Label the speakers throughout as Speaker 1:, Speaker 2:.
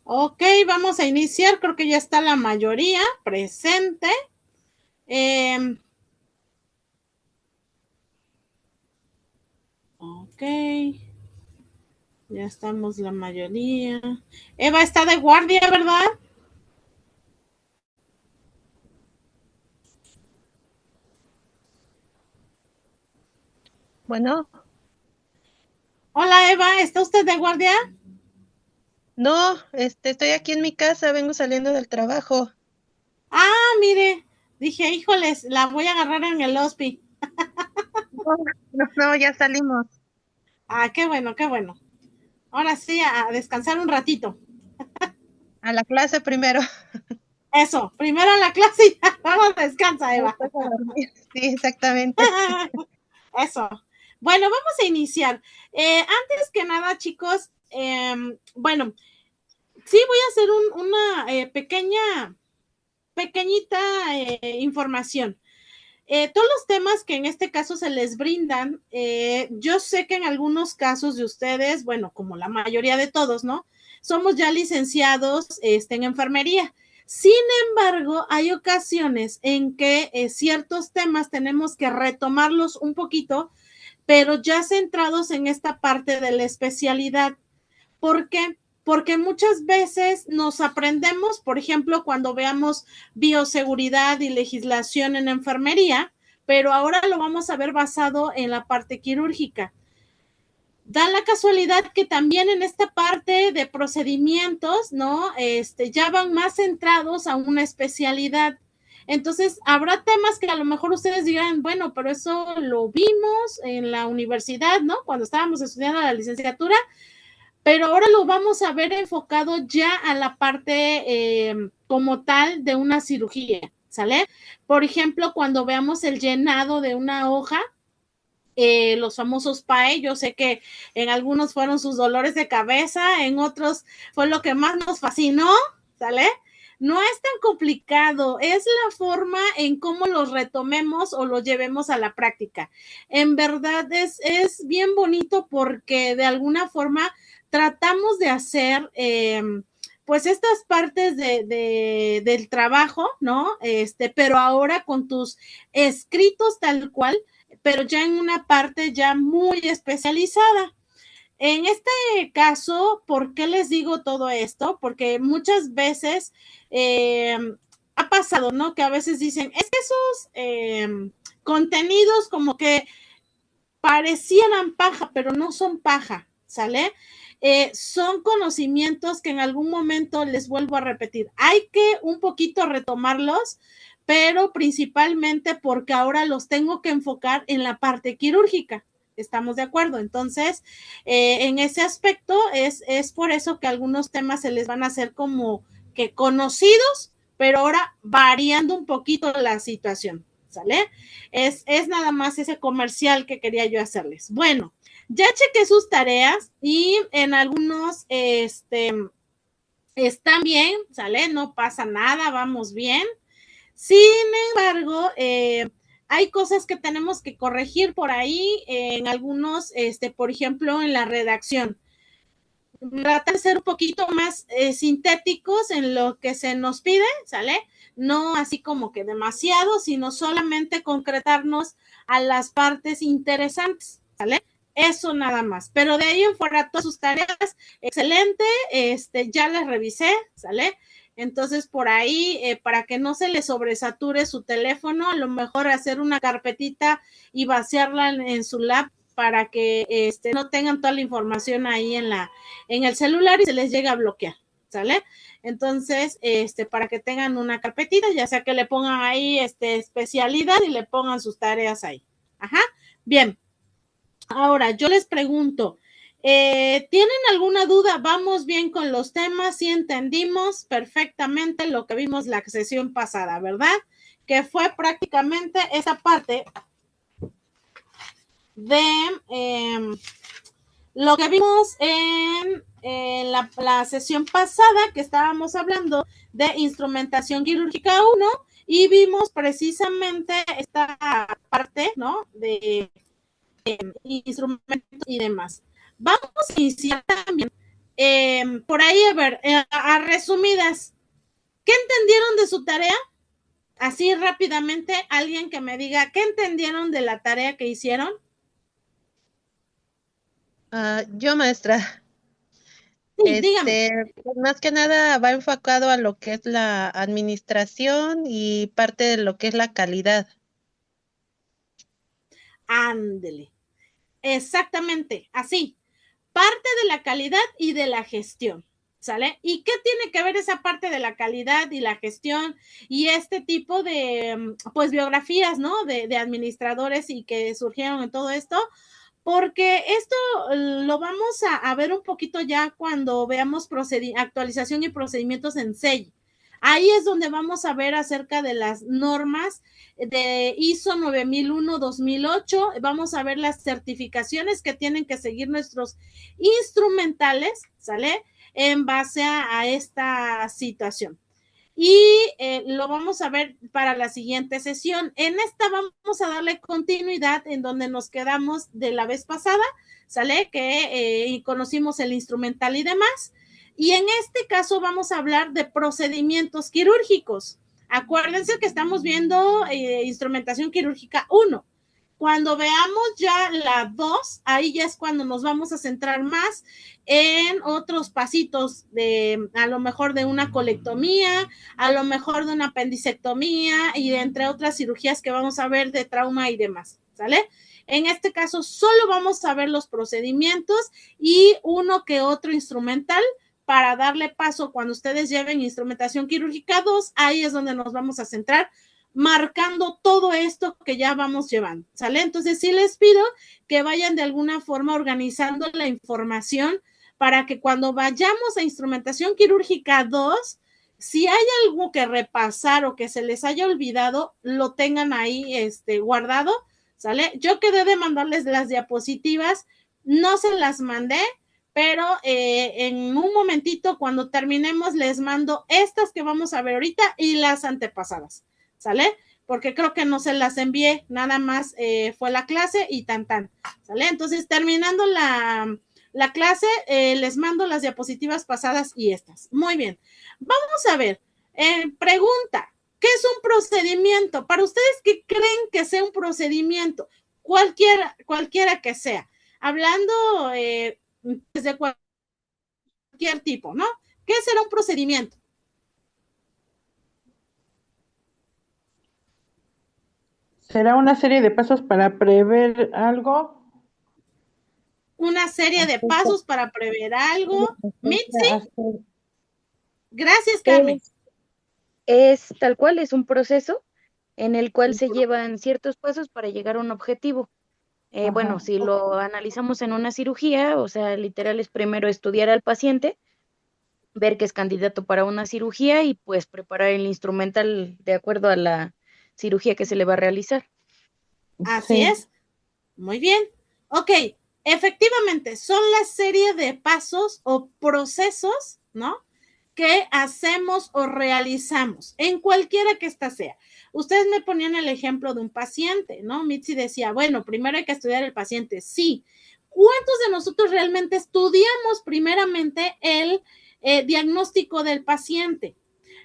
Speaker 1: Ok, vamos a iniciar. Creo que ya está la mayoría presente. Eh, ok, ya estamos la mayoría. Eva está de guardia, ¿verdad?
Speaker 2: Bueno,
Speaker 1: Hola Eva, ¿está usted de guardia?
Speaker 2: no, estoy aquí en mi casa, vengo saliendo del trabajo.
Speaker 1: Ah, mire, dije, híjoles, la voy a agarrar en el hospi.
Speaker 2: No, no, ya salimos
Speaker 1: Ah, qué bueno, qué bueno. Ahora sí, a descansar un ratito.
Speaker 2: a la clase primero.
Speaker 1: Eso, primero a la clase y ya, vamos, descansa Eva.
Speaker 2: Después a dormir. Sí, exactamente.
Speaker 1: Eso. Bueno, vamos a iniciar. Antes que nada, chicos, bueno, sí voy a hacer una pequeñita información. Todos los temas que en este caso se les brindan, yo sé que en algunos casos de ustedes, bueno, como la mayoría de todos, ¿no? Somos ya licenciados en enfermería. Sin embargo, hay ocasiones en que ciertos temas tenemos que retomarlos un poquito, pero ya centrados en esta parte de la especialidad. ¿Por qué? Porque muchas veces nos aprendemos, por ejemplo, cuando veamos bioseguridad y legislación en enfermería, pero ahora lo vamos a ver basado en la parte quirúrgica. Da la casualidad que también en esta parte de procedimientos, ¿no? Ya van más centrados a una especialidad. Entonces, habrá temas que a lo mejor ustedes dirán, bueno, pero eso lo vimos en la universidad, ¿no? Cuando estábamos estudiando la licenciatura, pero ahora lo vamos a ver enfocado ya a la parte como tal de una cirugía, ¿sale? Por ejemplo, cuando veamos el llenado de una hoja, los famosos PAE, yo sé que en algunos fueron sus dolores de cabeza, en otros fue lo que más nos fascinó, ¿sale? No es tan complicado, es la forma en cómo los retomemos o los llevemos a la práctica. En verdad es bien bonito porque de alguna forma tratamos de hacer pues estas partes del trabajo, ¿no? Pero ahora con tus escritos tal cual, pero ya en una parte ya muy especializada. En este caso, ¿por qué les digo todo esto? Porque muchas veces ha pasado, ¿no? Que a veces dicen, es que esos contenidos como que parecieran paja, pero no son paja, ¿sale? Son conocimientos que en algún momento les vuelvo a repetir. Hay que un poquito retomarlos, pero principalmente porque ahora los tengo que enfocar en la parte quirúrgica. ¿Estamos de acuerdo? Entonces, en ese aspecto es por eso que algunos temas se les van a hacer como que conocidos, pero ahora variando un poquito la situación. ¿Sale? Es nada más ese comercial que quería yo hacerles. Bueno, ya chequé sus tareas y en algunos están bien, ¿sale? No pasa nada, vamos bien. Sin embargo, hay cosas que tenemos que corregir por ahí, en algunos, por ejemplo, en la redacción. Tratar de ser un poquito más sintéticos en lo que se nos pide, ¿sale? No así como que demasiado, sino solamente concretarnos a las partes interesantes, ¿sale? Eso nada más. Pero de ahí en fuera, todas sus tareas, excelente, ya las revisé, ¿sale? Entonces, por ahí, para que no se le sobresature su teléfono, a lo mejor hacer una carpetita y vaciarla en su lap para que no tengan toda la información ahí en el celular y se les llega a bloquear, ¿sale? Entonces, para que tengan una carpetita, ya sea que le pongan ahí especialidad y le pongan sus tareas ahí. Ajá, bien. Ahora, yo les pregunto, ¿tienen alguna duda? ¿Vamos bien con los temas? ¿Sí entendimos perfectamente lo que vimos la sesión pasada, verdad? Que fue prácticamente esa parte de lo que vimos en la sesión pasada, que estábamos hablando de instrumentación quirúrgica 1 y vimos precisamente esta parte, ¿no? De instrumentos y demás. Vamos a iniciar también. Por ahí, a ver, a resumidas, ¿qué entendieron de su tarea? Así rápidamente, alguien que me diga, ¿qué entendieron de la tarea que hicieron?
Speaker 2: Yo, maestra,
Speaker 1: Sí, dígame.
Speaker 2: pues más que nada va enfocado a lo que es la administración y parte de lo que es la calidad.
Speaker 1: Ándele. Exactamente, así. Parte de la calidad y de la gestión. ¿Sale? ¿Y qué tiene que ver esa parte de la calidad y la gestión y este tipo de, pues, biografías, ¿no? De administradores y que surgieron en todo esto? Porque esto lo vamos a ver un poquito ya cuando veamos actualización y procedimientos en SEI. Ahí es donde vamos a ver acerca de las normas de ISO 9001-2008. Vamos a ver las certificaciones que tienen que seguir nuestros instrumentales, ¿sale? En base a esta situación y lo vamos a ver para la siguiente sesión. En esta vamos a darle continuidad en donde nos quedamos de la vez pasada, ¿sale? Que conocimos el instrumental y demás. Y en este caso vamos a hablar de procedimientos quirúrgicos. Acuérdense que estamos viendo instrumentación quirúrgica 1. Cuando veamos ya la 2, ahí ya es cuando nos vamos a centrar más en otros pasitos de a lo mejor de una colectomía, a lo mejor de una apendicectomía y de entre otras cirugías que vamos a ver de trauma y demás, ¿sale? En este caso solo vamos a ver los procedimientos y uno que otro instrumental para darle paso cuando ustedes lleven instrumentación quirúrgica 2, ahí es donde nos vamos a centrar marcando todo esto que ya vamos llevando, ¿sale? Entonces sí les pido que vayan de alguna forma organizando la información para que cuando vayamos a instrumentación quirúrgica 2, si hay algo que repasar o que se les haya olvidado, lo tengan ahí guardado, ¿sale? Yo quedé de mandarles las diapositivas, no se las mandé, pero en un momentito cuando terminemos les mando estas que vamos a ver ahorita y las antepasadas, ¿sale? Porque creo que no se las envié, nada más fue la clase y tan, ¿sale? Entonces, terminando la clase, les mando las diapositivas pasadas y estas. Muy bien. Vamos a ver. Pregunta. ¿Qué es un procedimiento? Para ustedes, ¿qué creen que sea un procedimiento? Cualquiera que sea. Hablando desde cualquier tipo, ¿no? ¿Qué será un procedimiento?
Speaker 3: ¿Será una serie de pasos para prever algo?
Speaker 1: Una serie de pasos para prever algo. Mitzi,
Speaker 3: Hacer-
Speaker 1: gracias, Carmen.
Speaker 4: Es tal cual, es un proceso en el cual se llevan ciertos pasos para llegar a un objetivo. Bueno,
Speaker 3: Ajá.
Speaker 4: si lo analizamos en una cirugía, o sea, literal es primero estudiar al paciente, ver que es candidato para una cirugía y pues preparar el instrumental de acuerdo a la cirugía que se le va a realizar.
Speaker 1: Así
Speaker 3: Sí.
Speaker 1: es. Muy bien. Ok, efectivamente, son la serie de pasos o procesos, ¿no? Que hacemos o realizamos en cualquiera que ésta sea. Ustedes me ponían el ejemplo de un paciente, ¿no? Mitzi decía, bueno, primero hay que estudiar el paciente. Sí. ¿Cuántos de nosotros realmente estudiamos primeramente el diagnóstico del paciente?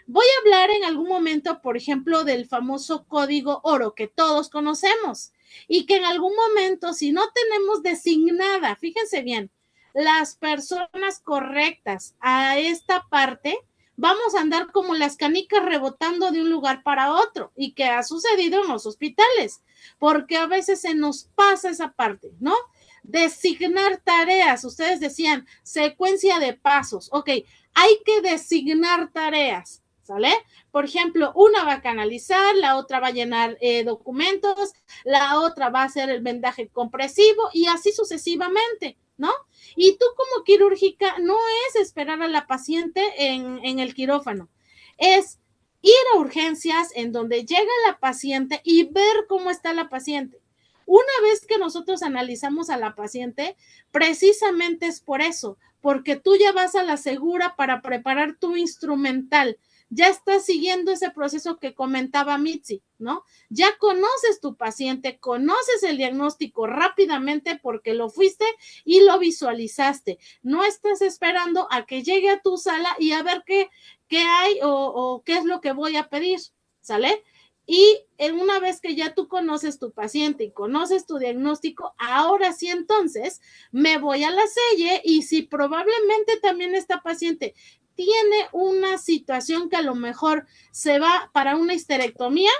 Speaker 1: Voy a hablar en algún momento, por ejemplo, del famoso código oro que todos conocemos y que en algún momento, si no tenemos designada, fíjense bien, las personas correctas a esta parte, vamos a andar como las canicas rebotando de un lugar para otro y que ha sucedido en los hospitales, porque a veces se nos pasa esa parte, ¿no? Designar tareas, ustedes decían secuencia de pasos, ok, hay que designar tareas, ¿sale? Por ejemplo, una va a canalizar, la otra va a llenar documentos, la otra va a hacer el vendaje compresivo y así sucesivamente, ¿no? Y tú como quirúrgica no es esperar a la paciente en el quirófano, es ir a urgencias en donde llega la paciente y ver cómo está la paciente. Una vez que nosotros analizamos a la paciente, precisamente es por eso, porque tú ya vas a la segura para preparar tu instrumental. ya estás siguiendo ese proceso que comentaba Mitzi, ¿no? Ya conoces tu paciente, conoces el diagnóstico rápidamente porque lo fuiste y lo visualizaste. No estás esperando a que llegue a tu sala y a ver qué hay o qué es lo que voy a pedir, ¿sale? Y una vez que ya tú conoces tu paciente y conoces tu diagnóstico, ahora sí entonces me voy a la selle y si probablemente también esta paciente tiene una situación que a lo mejor se va para una histerectomía,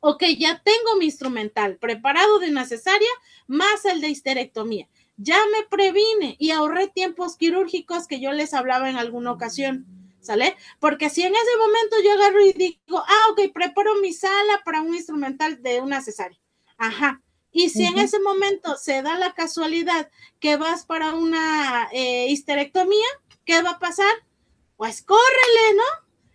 Speaker 1: ok, ya tengo mi instrumental preparado de una cesárea más el de histerectomía. Ya me previne y ahorré tiempos quirúrgicos que yo les hablaba en alguna ocasión. ¿Sale? Porque si en ese momento yo agarro y digo, ok, preparo mi sala para un instrumental de una cesárea. Ajá. Y si en ese momento se da la casualidad que vas para una histerectomía, ¿qué va a pasar? Pues córrele, ¿no?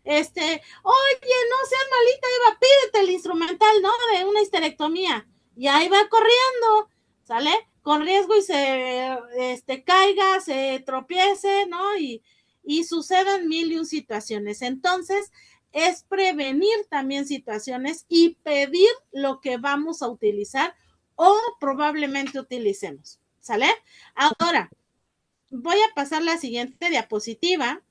Speaker 1: Oye, no seas malita, Eva, pídete el instrumental, ¿no? De una histerectomía. Y ahí va corriendo, ¿sale? Con riesgo y se caiga, se tropiece, ¿no? Y sucedan mil y un situaciones. Entonces, es prevenir también situaciones y pedir lo que vamos a utilizar o probablemente utilicemos, ¿sale? Ahora, voy a pasar la siguiente diapositiva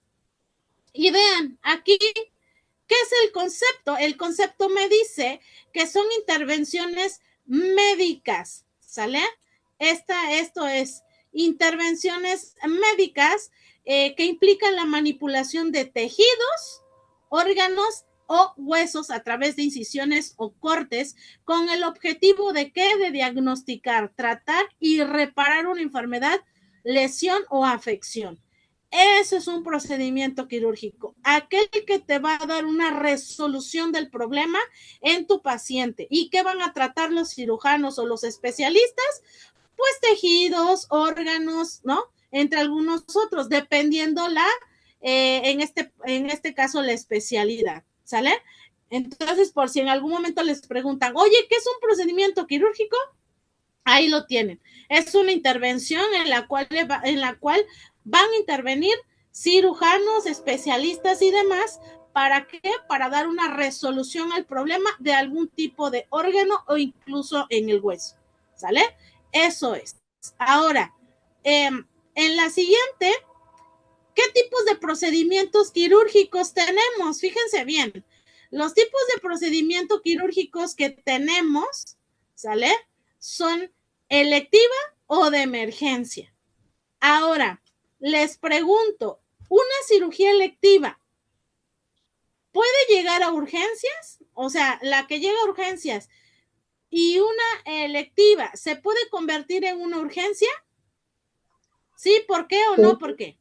Speaker 1: y vean, aquí, ¿qué es el concepto? El concepto me dice que son intervenciones médicas, ¿sale? Esto es intervenciones médicas que implican la manipulación de tejidos, órganos o huesos a través de incisiones o cortes con el objetivo de ¿qué? De diagnosticar, tratar y reparar una enfermedad, lesión o afección. Eso es un procedimiento quirúrgico, aquel que te va a dar una resolución del problema en tu paciente. ¿Y qué van a tratar los cirujanos o los especialistas? Pues tejidos, órganos, ¿no? Entre algunos otros, dependiendo en este caso, la especialidad, ¿sale? Entonces, por si en algún momento les preguntan, oye, ¿qué es un procedimiento quirúrgico? Ahí lo tienen. Es una intervención en la cual van a intervenir cirujanos, especialistas y demás. ¿Para qué? Para dar una resolución al problema de algún tipo de órgano o incluso en el hueso. ¿Sale? Eso es. Ahora, en la siguiente, ¿qué tipos de procedimientos quirúrgicos tenemos? Fíjense bien. Los tipos de procedimientos quirúrgicos que tenemos, ¿sale? Son electiva o de emergencia. Ahora, les pregunto, ¿una cirugía electiva puede llegar a urgencias? O sea, la que llega a urgencias y una electiva, ¿se puede convertir en una urgencia? ¿Sí? ¿Por qué o no? ¿Por qué?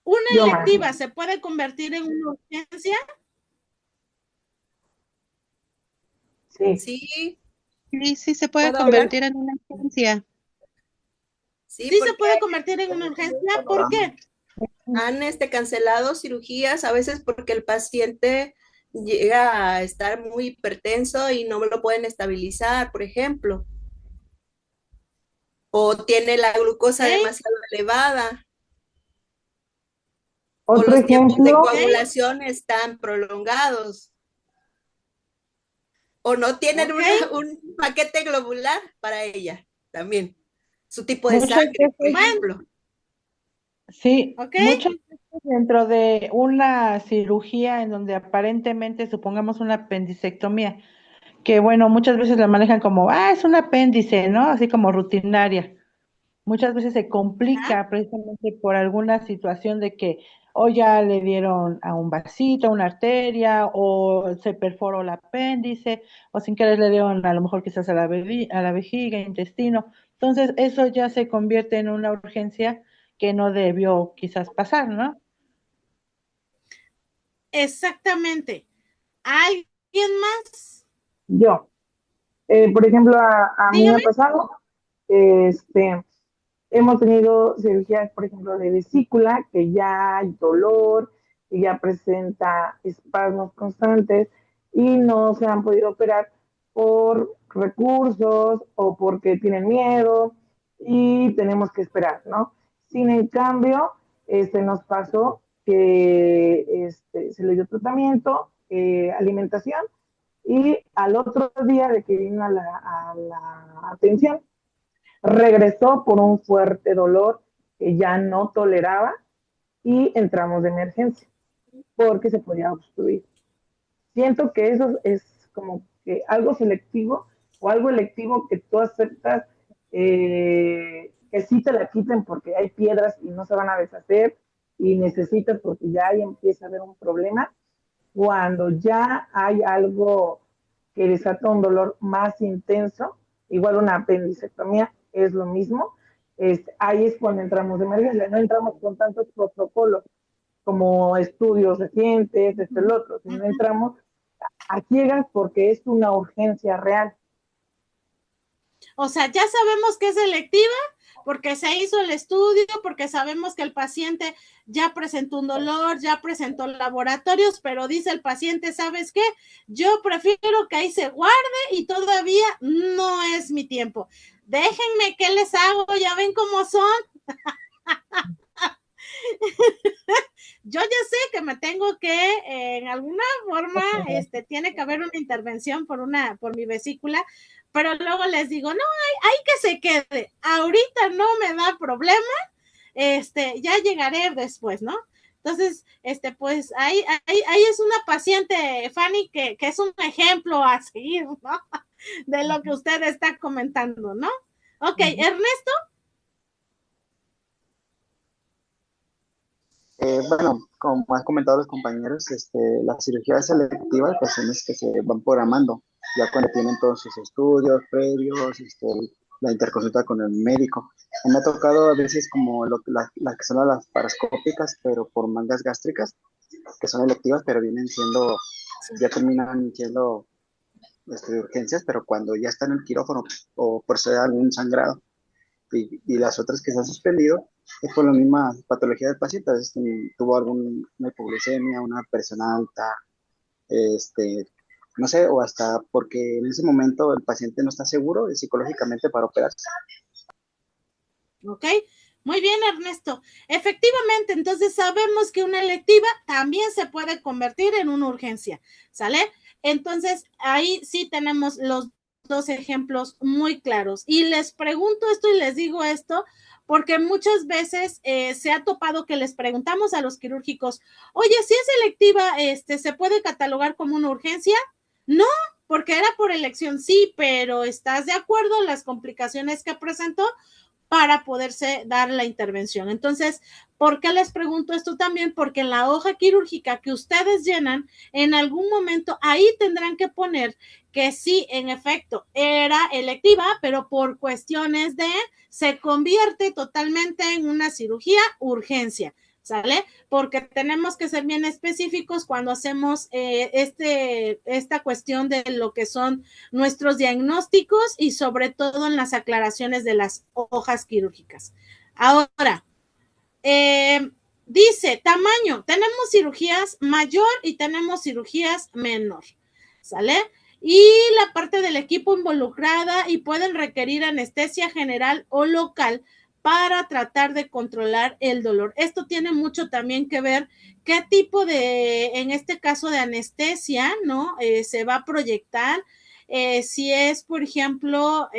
Speaker 1: ¿Una electiva se puede convertir en una urgencia?
Speaker 5: Sí.
Speaker 2: Sí, se puede convertir en una urgencia.
Speaker 1: Sí, se puede convertir en una urgencia. ¿Por qué?
Speaker 6: Han cancelado cirugías a veces porque el paciente llega a estar muy hipertenso y no lo pueden estabilizar, por ejemplo. O tiene la glucosa demasiado elevada. O los tiempos de coagulación están prolongados. O no tienen un paquete globular para ella también. Su tipo de sangre, por ejemplo.
Speaker 3: Sí, muchas veces dentro de una cirugía en donde aparentemente supongamos una apendicectomía, que bueno, muchas veces la manejan como, es un apéndice, ¿no? Así como rutinaria. Muchas veces se complica precisamente por alguna situación de que o ya le dieron a un vasito, a una arteria, o se perforó el apéndice, o sin querer le dieron a lo mejor quizás a la vejiga, intestino. Entonces eso ya se convierte en una urgencia que no debió quizás pasar, ¿no?
Speaker 1: Exactamente. ¿Alguien más?
Speaker 5: Yo. Por ejemplo, a mí me ha pasado, hemos tenido cirugías, por ejemplo, de vesícula, que ya hay dolor, que ya presenta espasmos constantes y no se han podido operar por recursos o porque tienen miedo y tenemos que esperar, ¿no? Sin en cambio, nos pasó que se le dio tratamiento, alimentación, y al otro día de que vino a la atención, regresó por un fuerte dolor que ya no toleraba y entramos de emergencia porque se podía obstruir. Siento que eso es como que algo selectivo o algo electivo que tú aceptas, que sí te la quiten porque hay piedras y no se van a deshacer y necesitas porque ya ahí empieza a haber un problema. Cuando ya hay algo que desata un dolor más intenso, igual una apendicectomía es lo mismo, ahí es cuando entramos de emergencia, no entramos con tantos protocolos como estudios recientes, el otro, sino entramos a ciegas porque es una urgencia real.
Speaker 1: O sea, ya sabemos que es selectiva porque se hizo el estudio, porque sabemos que el paciente ya presentó un dolor, ya presentó laboratorios, pero dice el paciente, ¿sabes qué? Yo prefiero que ahí se guarde y todavía no es mi tiempo. Déjenme, ¿qué les hago? Ya ven cómo son. Yo ya sé que me tengo que, en alguna forma, tiene que haber una intervención por mi vesícula, pero luego les digo, no, hay que se quede, ahorita no me da problema, ya llegaré después, ¿no? Entonces, pues ahí es una paciente, Fanny, que es un ejemplo a seguir, ¿no? De lo que usted está comentando, ¿no? Ok, Ernesto.
Speaker 7: Bueno, como han comentado los compañeros, las cirugías selectivas pues son las que se van programando, ya cuando tienen todos sus estudios previos, la interconsulta con el médico. Me ha tocado a veces como las que son las parascópicas, pero por mangas gástricas, que son electivas, pero vienen siendo, ya terminan siendo urgencias, pero cuando ya están en el quirófano o por ser algún sangrado. Y las otras que se han suspendido es por la misma patología del paciente. A veces tuvo alguna hipoglucemia, una presión alta, no sé, o hasta porque en ese momento el paciente no está seguro psicológicamente para operarse.
Speaker 1: Ok, muy bien, Ernesto. Efectivamente, entonces sabemos que una electiva también se puede convertir en una urgencia, ¿sale? Entonces, ahí sí tenemos los dos ejemplos muy claros. Y les pregunto esto y les digo esto porque muchas veces se ha topado que les preguntamos a los quirúrgicos, oye, si es electiva, ¿se puede catalogar como una urgencia? No, porque era por elección, sí, pero ¿estás de acuerdo en las complicaciones que presentó para poderse dar la intervención? Entonces, ¿por qué les pregunto esto también? Porque en la hoja quirúrgica que ustedes llenan, en algún momento ahí tendrán que poner que sí, en efecto, era electiva, pero por cuestiones de se convierte totalmente en una cirugía urgencia, ¿sale? Porque tenemos que ser bien específicos cuando hacemos esta cuestión de lo que son nuestros diagnósticos y sobre todo en las aclaraciones de las hojas quirúrgicas. Ahora, dice tamaño, tenemos cirugías mayor y tenemos cirugías menor, ¿sale? Y la parte del equipo involucrada y pueden requerir anestesia general o local para tratar de controlar el dolor. Esto tiene mucho también que ver qué tipo de, en este caso de anestesia, ¿no? Se va a proyectar, si es, por ejemplo,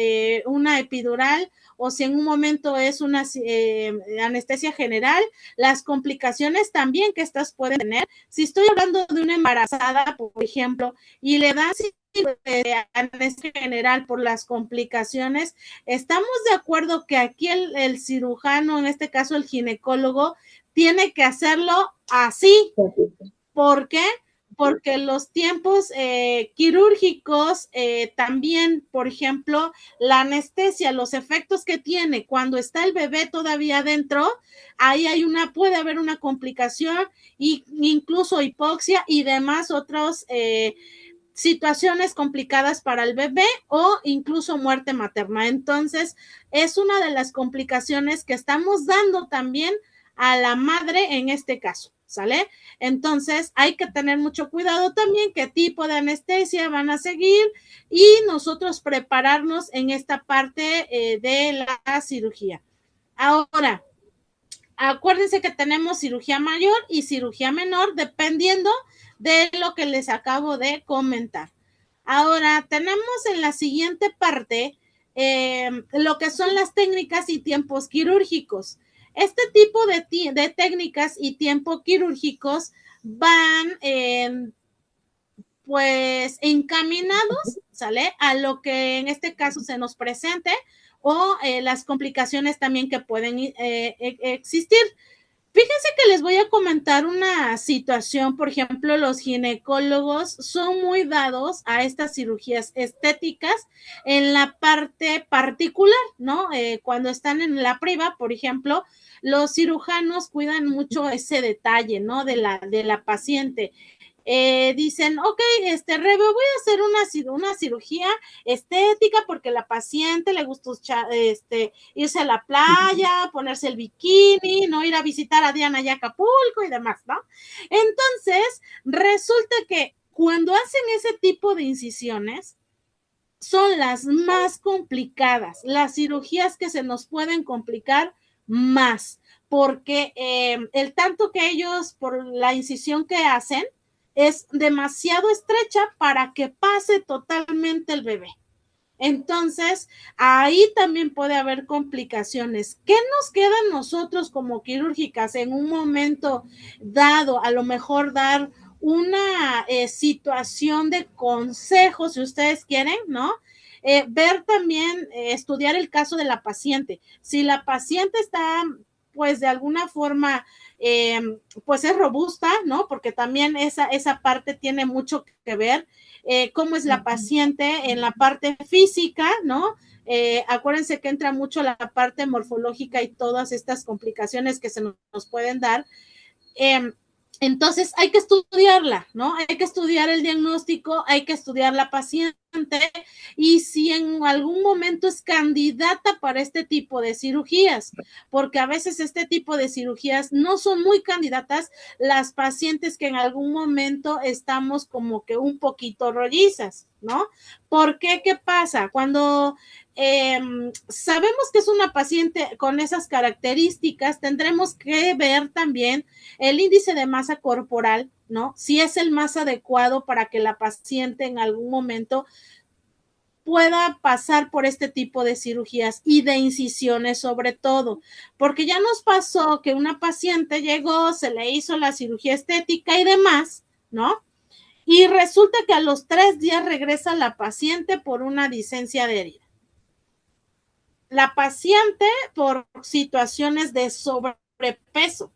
Speaker 1: una epidural o si en un momento es una anestesia general, las complicaciones también que estas pueden tener. Si estoy hablando de una embarazada, por ejemplo, y le dan anestesia general por las complicaciones, estamos de acuerdo que aquí el cirujano, en este caso el ginecólogo, tiene que hacerlo así. ¿Por qué? Porque los tiempos quirúrgicos también, por ejemplo, la anestesia, los efectos que tiene cuando está el bebé todavía adentro, ahí puede haber una complicación, y incluso hipoxia y demás otros situaciones complicadas para el bebé o incluso muerte materna. Entonces, es una de las complicaciones que estamos dando también a la madre en este caso. ¿sale? Entonces hay que tener mucho cuidado también qué tipo de anestesia van a seguir y nosotros prepararnos en esta parte de la cirugía. Ahora, acuérdense que tenemos cirugía mayor y cirugía menor dependiendo de lo que les acabo de comentar. Ahora, tenemos en la siguiente parte lo que son las técnicas y tiempos quirúrgicos. Este tipo de técnicas y tiempos quirúrgicos van pues encaminados, ¿sale? A lo que en este caso se nos presente o las complicaciones también que pueden existir. Fíjense que les voy a comentar una situación, por ejemplo, los ginecólogos son muy dados a estas cirugías estéticas en la parte particular, ¿no? Cuando están en la priva, por ejemplo, los cirujanos cuidan mucho ese detalle, ¿no? De la paciente. Dicen, ok, Rebe, voy a hacer una cirugía estética porque la paciente le gusta irse a la playa, ponerse el bikini, no ir a visitar a Diana y Acapulco y demás, ¿no? Entonces, resulta que cuando hacen ese tipo de incisiones, son las más complicadas, las cirugías que se nos pueden complicar más, porque el tanto que ellos, por la incisión que hacen, es demasiado estrecha para que pase totalmente el bebé. Entonces, ahí también puede haber complicaciones. ¿Qué nos queda a nosotros como quirúrgicas en un momento dado? A lo mejor dar una situación de consejo, si ustedes quieren, ¿no? Ver también, estudiar el caso de la paciente. Si la paciente está, pues, de alguna forma, pues es robusta, ¿no? Porque también esa parte tiene mucho que ver. Cómo es la paciente en la parte física, ¿no? Acuérdense que entra mucho la parte morfológica y todas estas complicaciones que se nos pueden dar. Entonces hay que estudiarla, ¿no? Hay que estudiar el diagnóstico, hay que estudiar la paciente y si en algún momento es candidata para este tipo de cirugías, porque a veces este tipo de cirugías no son muy candidatas las pacientes que en algún momento estamos como que un poquito rollizas, ¿no? ¿Por qué? ¿Qué pasa? Cuando sabemos que es una paciente con esas características, tendremos que ver también el índice de masa corporal, ¿no? Si es el más adecuado para que la paciente en algún momento pueda pasar por este tipo de cirugías y de incisiones sobre todo, porque ya nos pasó que una paciente llegó, se le hizo la cirugía estética y demás, ¿no? Y resulta que a los 3 días regresa la paciente por una disencia de herida. La paciente por situaciones de sobrepeso.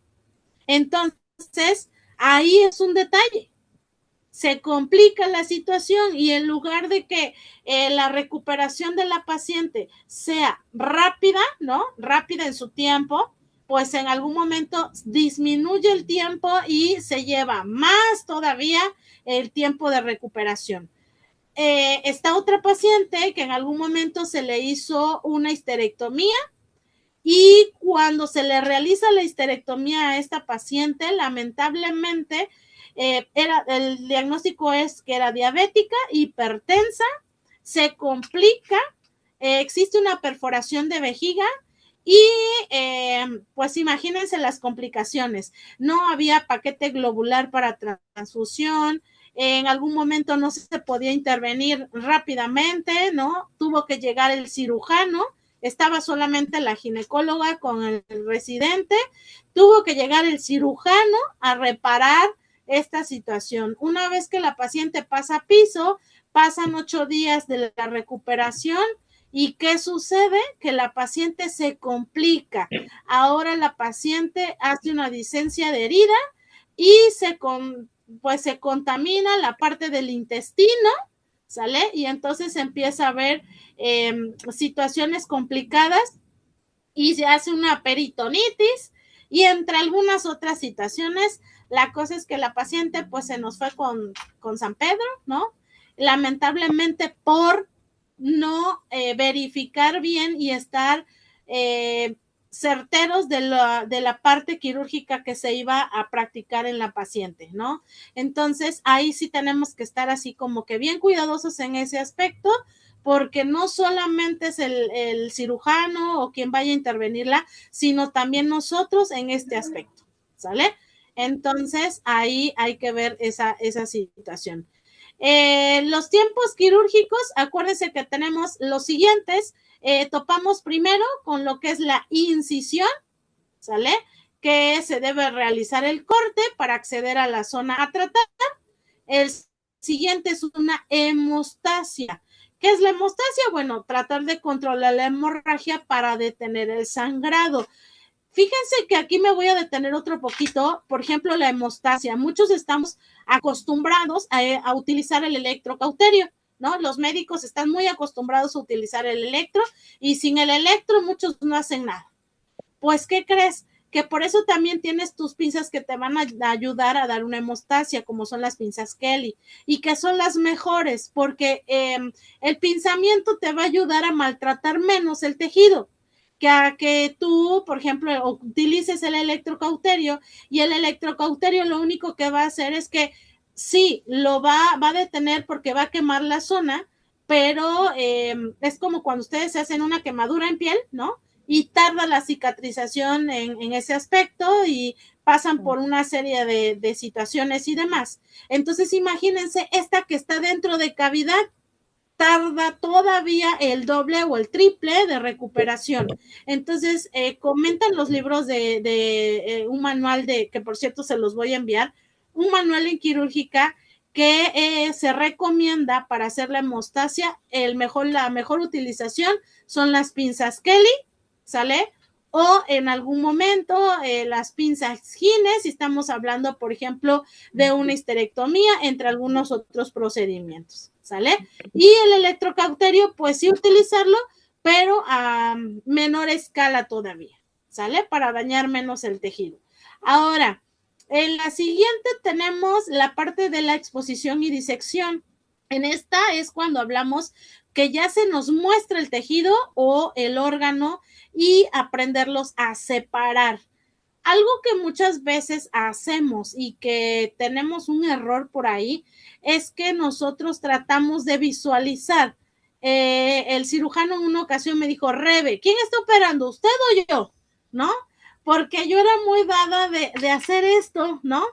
Speaker 1: Entonces, ahí es un detalle. Se complica la situación y en lugar de que la recuperación de la paciente sea rápida, ¿no? Rápida en su tiempo, pues en algún momento disminuye el tiempo y se lleva más todavía el tiempo de recuperación. Está otra paciente que en algún momento se le hizo una histerectomía y cuando se le realiza la histerectomía a esta paciente, lamentablemente, el diagnóstico es que era diabética, hipertensa, se complica, existe una perforación de vejiga y pues imagínense las complicaciones. No había paquete globular para transfusión, en algún momento no se podía intervenir rápidamente, ¿no? Tuvo que llegar el cirujano, estaba solamente la ginecóloga con el residente, tuvo que llegar el cirujano a reparar esta situación. Una vez que la paciente pasa a piso, pasan 8 días de la recuperación y ¿qué sucede? Que la paciente se complica. Ahora la paciente hace una disencia de herida y pues se contamina la parte del intestino, ¿sale? Y entonces empieza a haber situaciones complicadas y se hace una peritonitis y entre algunas otras situaciones, la cosa es que la paciente pues se nos fue con San Pedro, ¿no? Lamentablemente por no verificar bien y estar certeros de la parte quirúrgica que se iba a practicar en la paciente, ¿no? Entonces, ahí sí tenemos que estar así como que bien cuidadosos en ese aspecto, porque no solamente es el cirujano o quien vaya a intervenirla, sino también nosotros en este aspecto, ¿sale? Entonces, ahí hay que ver esa situación. Los tiempos quirúrgicos, acuérdense que tenemos los siguientes. Topamos primero con lo que es la incisión, ¿sale? Que se debe realizar el corte para acceder a la zona a tratar. El siguiente es una hemostasia. ¿Qué es la hemostasia? Bueno, tratar de controlar la hemorragia para detener el sangrado. Fíjense que aquí me voy a detener otro poquito, por ejemplo, la hemostasia. Muchos estamos acostumbrados a utilizar el electrocauterio, ¿no? Los médicos están muy acostumbrados a utilizar el electro y sin el electro muchos no hacen nada. Pues, ¿qué crees? Que por eso también tienes tus pinzas que te van a ayudar a dar una hemostasia, como son las pinzas Kelly, y que son las mejores, porque el pinzamiento te va a ayudar a maltratar menos el tejido, que a que tú, por ejemplo, utilices el electrocauterio, y el electrocauterio lo único que va a hacer es que sí, lo va a detener porque va a quemar la zona, pero es como cuando ustedes se hacen una quemadura en piel, ¿no? Y tarda la cicatrización en ese aspecto y pasan por una serie de situaciones y demás. Entonces, imagínense, esta que está dentro de cavidad tarda todavía el doble o el triple de recuperación. Entonces, comentan los libros de un manual que por cierto se los voy a enviar, un manual en quirúrgica que se recomienda para hacer la hemostasia, la mejor utilización son las pinzas Kelly, ¿sale? O en algún momento las pinzas Gines, si estamos hablando, por ejemplo, de una histerectomía, entre algunos otros procedimientos, ¿sale? Y el electrocauterio, pues sí utilizarlo, pero a menor escala todavía, ¿sale? Para dañar menos el tejido. Ahora, en la siguiente tenemos la parte de la exposición y disección. En esta es cuando hablamos que ya se nos muestra el tejido o el órgano y aprenderlos a separar. Algo que muchas veces hacemos y que tenemos un error por ahí es que nosotros tratamos de visualizar. El cirujano en una ocasión me dijo, Rebe, ¿quién está operando, usted o yo? ¿No? Porque yo era muy dada de hacer esto, ¿no?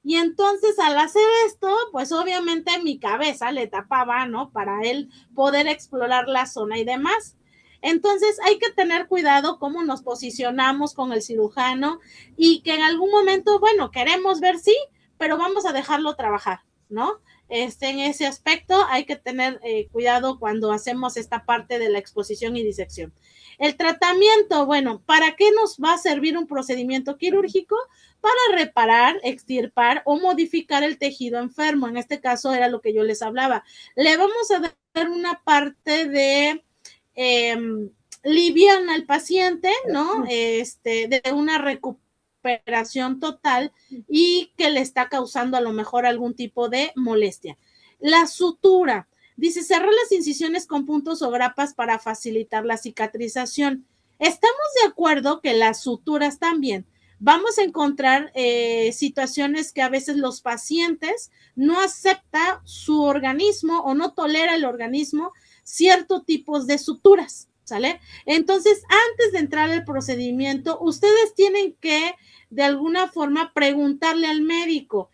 Speaker 1: Y entonces al hacer esto, pues obviamente mi cabeza le tapaba, ¿no? Para él poder explorar la zona y demás. Entonces hay que tener cuidado cómo nos posicionamos con el cirujano y que en algún momento, bueno, queremos ver sí, pero vamos a dejarlo trabajar, ¿no? En ese aspecto hay que tener cuidado cuando hacemos esta parte de la exposición y disección. El tratamiento, bueno, ¿para qué nos va a servir un procedimiento quirúrgico? Para reparar, extirpar o modificar el tejido enfermo. En este caso era lo que yo les hablaba. Le vamos a dar una parte de liviana al paciente, ¿no? De una recuperación total y que le está causando a lo mejor algún tipo de molestia. La sutura. Dice, cerrar las incisiones con puntos o grapas para facilitar la cicatrización. Estamos de acuerdo que las suturas también. Vamos a encontrar situaciones que a veces los pacientes no acepta su organismo o no tolera el organismo ciertos tipos de suturas, ¿sale? Entonces, antes de entrar al procedimiento, ustedes tienen que, de alguna forma, preguntarle al médico,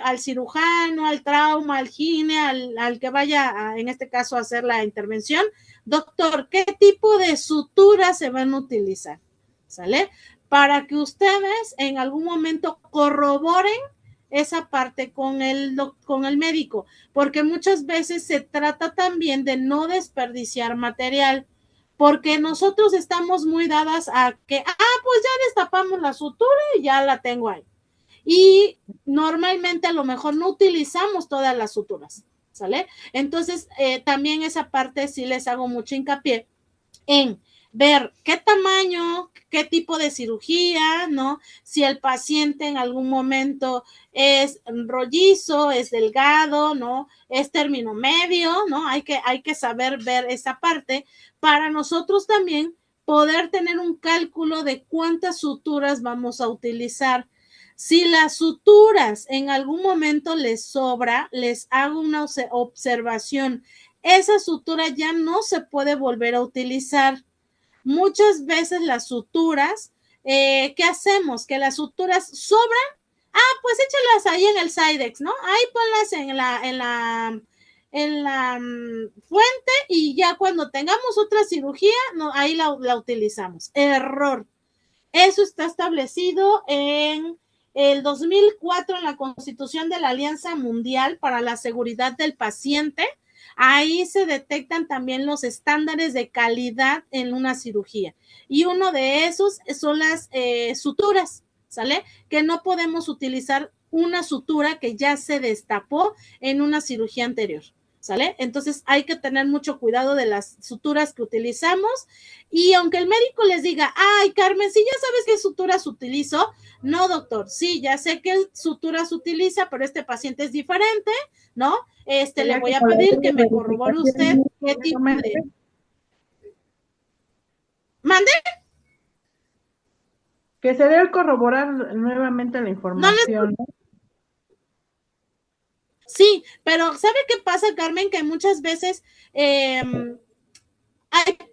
Speaker 1: al cirujano, al trauma, al gine, al que vaya, en este caso, a hacer la intervención, doctor, ¿qué tipo de suturas se van a utilizar? ¿Sale? Para que ustedes en algún momento corroboren esa parte con el médico, porque muchas veces se trata también de no desperdiciar material, porque nosotros estamos muy dadas a que, pues ya destapamos la sutura y ya la tengo ahí. Y normalmente a lo mejor no utilizamos todas las suturas, ¿sale? Entonces, también esa parte sí les hago mucho hincapié en ver qué tamaño, qué tipo de cirugía, ¿no? Si el paciente en algún momento es rollizo, es delgado, ¿no? Es término medio, ¿no? Hay que saber ver esa parte para nosotros también poder tener un cálculo de cuántas suturas vamos a utilizar. Si las suturas en algún momento les sobra, les hago una observación. Esa sutura ya no se puede volver a utilizar. Muchas veces las suturas, ¿qué hacemos? Que las suturas sobran. Pues échalas ahí en el Sidex, ¿no? Ahí ponlas en la fuente y ya cuando tengamos otra cirugía, no, ahí la utilizamos. Error. Eso está establecido en el 2004 en la Constitución de la Alianza Mundial para la Seguridad del Paciente. Ahí se detectan también los estándares de calidad en una cirugía. Y uno de esos son las suturas, ¿sale? Que no podemos utilizar una sutura que ya se destapó en una cirugía anterior, ¿sale? Entonces hay que tener mucho cuidado de las suturas que utilizamos y aunque el médico les diga, ay, Carmen, sí, ya sabes qué suturas utilizo, no, doctor, sí, ya sé qué suturas utiliza, pero este paciente es diferente, ¿no? Le voy a pedir que me corrobore usted qué tipo de... ¿Mande?
Speaker 3: Que se debe corroborar nuevamente la información.
Speaker 1: No. Sí, pero ¿sabe qué pasa, Carmen? Que muchas veces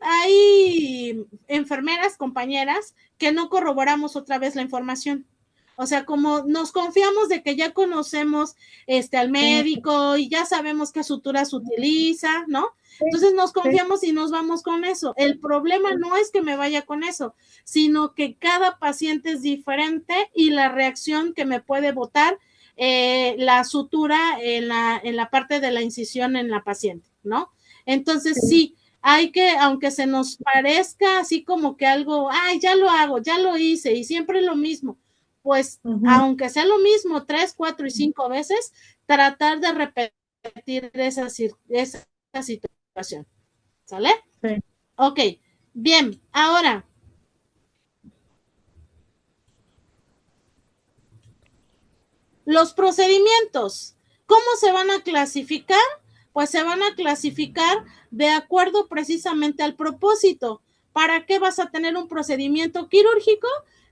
Speaker 1: hay enfermeras, compañeras, que no corroboramos otra vez la información. O sea, como nos confiamos de que ya conocemos al médico y ya sabemos qué suturas utiliza, ¿no? Entonces nos confiamos y nos vamos con eso. El problema no es que me vaya con eso, sino que cada paciente es diferente y la reacción que me puede botar la sutura en la parte de la incisión en la paciente, ¿no? Entonces sí, hay que, aunque se nos parezca así como que algo, ay, ya lo hago, ya lo hice y siempre lo mismo, pues aunque sea lo mismo 3, 4 y 5 veces, tratar de repetir esa situación, ¿sale?
Speaker 3: Sí.
Speaker 1: Ok, bien, ahora, los procedimientos, ¿cómo se van a clasificar? Pues se van a clasificar de acuerdo precisamente al propósito. ¿Para qué vas a tener un procedimiento quirúrgico?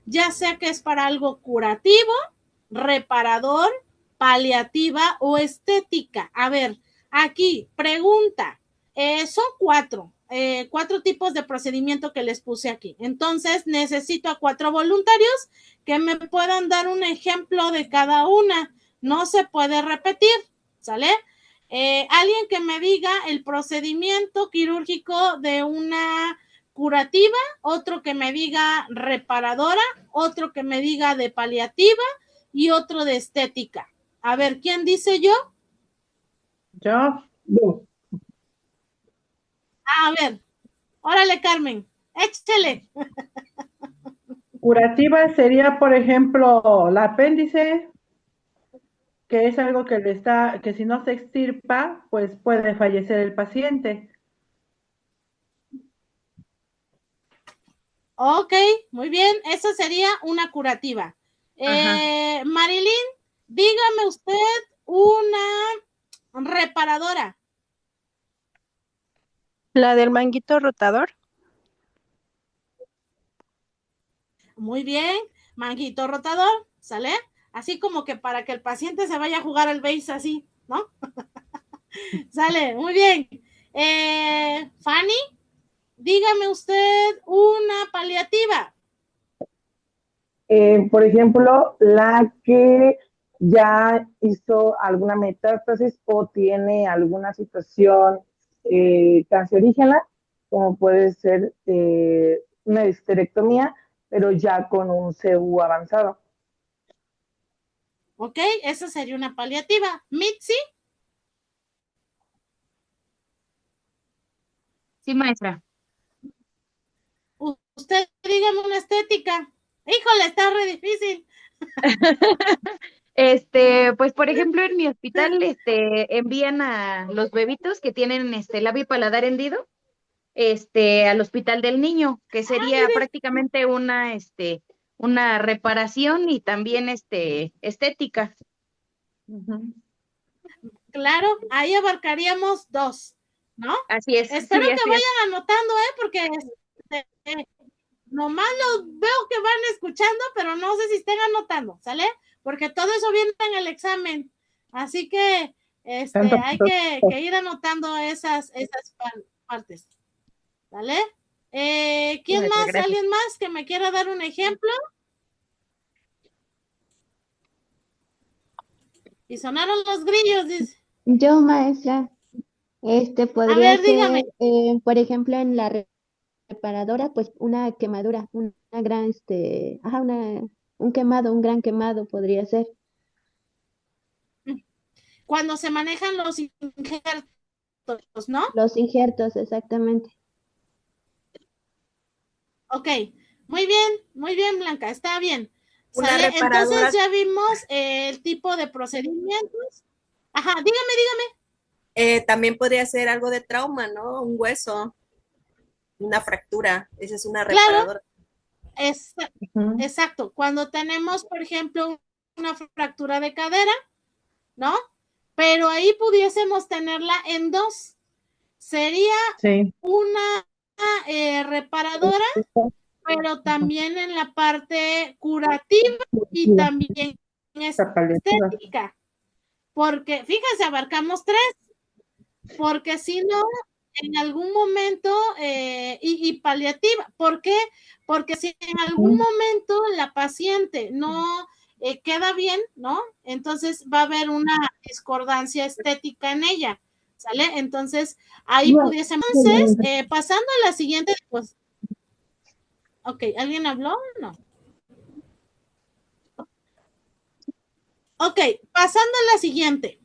Speaker 1: Ya sea que es para algo curativo, reparador, paliativa o estética. A ver, aquí, pregunta. Son cuatro tipos de procedimiento que les puse aquí. Entonces, necesito a 4 voluntarios que me puedan dar un ejemplo de cada una. No se puede repetir, ¿sale? Alguien que me diga el procedimiento quirúrgico de una curativa, otro que me diga reparadora, otro que me diga de paliativa y otro de estética. A ver, ¿quién dice yo?
Speaker 3: Yo.
Speaker 1: A ver, órale, Carmen, échale.
Speaker 3: Curativa sería, por ejemplo, el apéndice, que es algo que si no se extirpa, pues puede fallecer el paciente.
Speaker 1: Ok, muy bien, esa sería una curativa. Marilyn, dígame usted una reparadora.
Speaker 2: La del manguito rotador.
Speaker 1: Muy bien, manguito rotador, ¿sale? Así como que para que el paciente se vaya a jugar al base así, ¿no? Sale, muy bien. Fanny, dígame usted una paliativa.
Speaker 5: Por ejemplo, la que ya hizo alguna metástasis o tiene alguna situación cancerígena, como puede ser una histerectomía, pero ya con un CU avanzado.
Speaker 1: Ok, esa sería una paliativa. Mitzi.
Speaker 4: Sí, maestra.
Speaker 1: Usted dígame una estética. Híjole, está re difícil.
Speaker 4: Pues por ejemplo en mi hospital, envían a los bebitos que tienen labio y paladar hendido, al hospital del niño, que sería prácticamente una reparación y también estética.
Speaker 1: Claro, ahí abarcaríamos 2, ¿no?
Speaker 4: Así es.
Speaker 1: Espero
Speaker 4: sí,
Speaker 1: que vayan anotando, porque nomás lo veo que van escuchando, pero no sé si estén anotando, ¿sale? Porque todo eso viene en el examen. Así que hay que ir anotando esas partes, ¿vale? ¿Quién más?
Speaker 2: Gracias.
Speaker 1: ¿Alguien más que me quiera dar un ejemplo? Y sonaron los grillos, dice.
Speaker 8: Yo, maestra,
Speaker 1: A
Speaker 8: podría
Speaker 1: ver, dígame.
Speaker 8: ser, por ejemplo, en la reparadora, pues una quemadura, una gran, un quemado, un gran quemado podría ser.
Speaker 1: Cuando se manejan los injertos, ¿no?
Speaker 8: Los injertos, exactamente.
Speaker 1: Ok, muy bien, Blanca, está bien.
Speaker 6: Una
Speaker 1: ¿Sale?
Speaker 6: reparadora.
Speaker 1: Entonces ya vimos el tipo de procedimientos. Ajá, dígame.
Speaker 6: También podría ser algo de trauma, ¿no? Un hueso, una fractura. Esa es una
Speaker 1: Claro,
Speaker 6: reparadora.
Speaker 1: exacto. Cuando tenemos, por ejemplo, una fractura de cadera, ¿no? Pero ahí pudiésemos tenerla en dos. Sería una reparadora, pero también en la parte curativa y también estética. Porque, fíjense, abarcamos tres, porque si no, en algún momento, y paliativa. ¿Por qué? Porque si en algún momento la paciente no queda bien, ¿no? Entonces va a haber una discordancia estética en ella, ¿sale? Entonces, ahí pudiésemos, pasando a la siguiente, pues, ok, ¿alguien habló? No. Ok, pasando a la siguiente.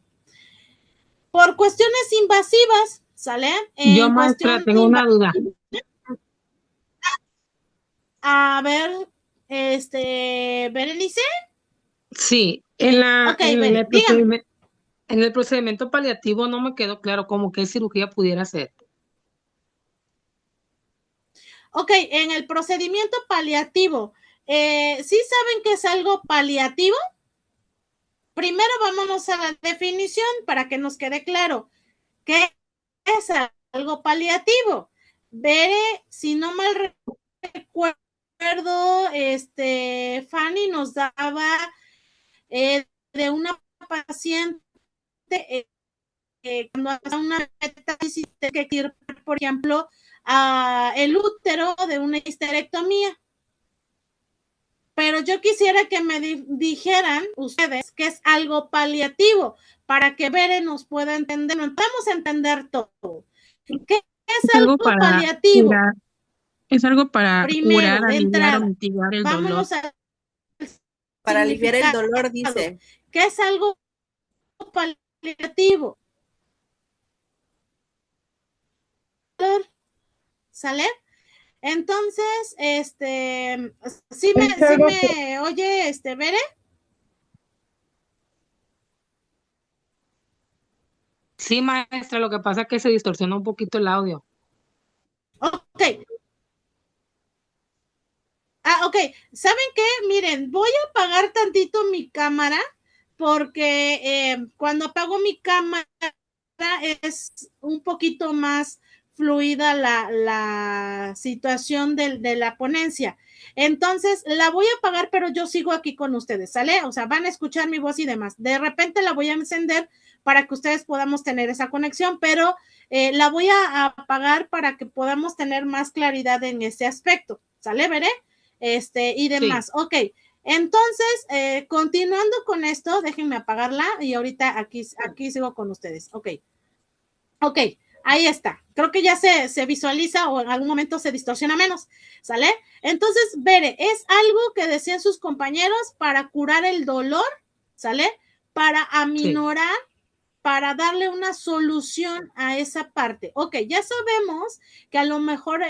Speaker 1: Por cuestiones invasivas, ¿sale?
Speaker 9: Yo, maestra, tengo una duda.
Speaker 1: A ver, Berenice.
Speaker 9: Sí, en
Speaker 1: dígame.
Speaker 9: En el procedimiento paliativo no me quedó claro cómo qué cirugía pudiera ser.
Speaker 1: Ok, en el procedimiento paliativo, ¿sí saben qué es algo paliativo? Primero vámonos a la definición para que nos quede claro. ¿Qué es algo paliativo? Veré, si no mal recuerdo, Fanny nos daba de una paciente cuando hace una metástasis que ir, por ejemplo, el útero de una histerectomía. Pero yo quisiera que me dijeran ustedes que es algo paliativo para que Bere nos pueda entender, no podemos entender todo. ¿Qué es algo paliativo?
Speaker 9: Curar, es algo para
Speaker 1: primero,
Speaker 9: curar,
Speaker 1: de
Speaker 9: aliviar
Speaker 1: entrada,
Speaker 9: o mitigar el
Speaker 1: vámonos
Speaker 9: dolor.
Speaker 6: Para aliviar el dolor, dice.
Speaker 1: ¿Qué es algo paliativo? ¿Sale? Entonces, ¿sí me oye, Bere?
Speaker 9: Sí, maestra, lo que pasa es que se distorsiona un poquito el audio.
Speaker 1: Ok. Ok. ¿Saben qué? Miren, voy a apagar tantito mi cámara porque cuando apago mi cámara es un poquito más fluida la situación de la ponencia. Entonces, la voy a apagar, pero yo sigo aquí con ustedes, ¿sale? O sea, van a escuchar mi voz y demás. De repente la voy a encender para que ustedes podamos tener esa conexión, pero la voy a apagar para que podamos tener más claridad en ese aspecto, ¿sale? Veré. Y demás. Sí. Ok. Entonces, continuando con esto, déjenme apagarla y ahorita aquí sigo con ustedes. Ok. Ok, ahí está. Creo que ya se visualiza o en algún momento se distorsiona menos, ¿sale? Entonces, Bere, es algo que decían sus compañeros para curar el dolor, ¿sale? Para aminorar, para darle una solución a esa parte. Ok, ya sabemos que a lo mejor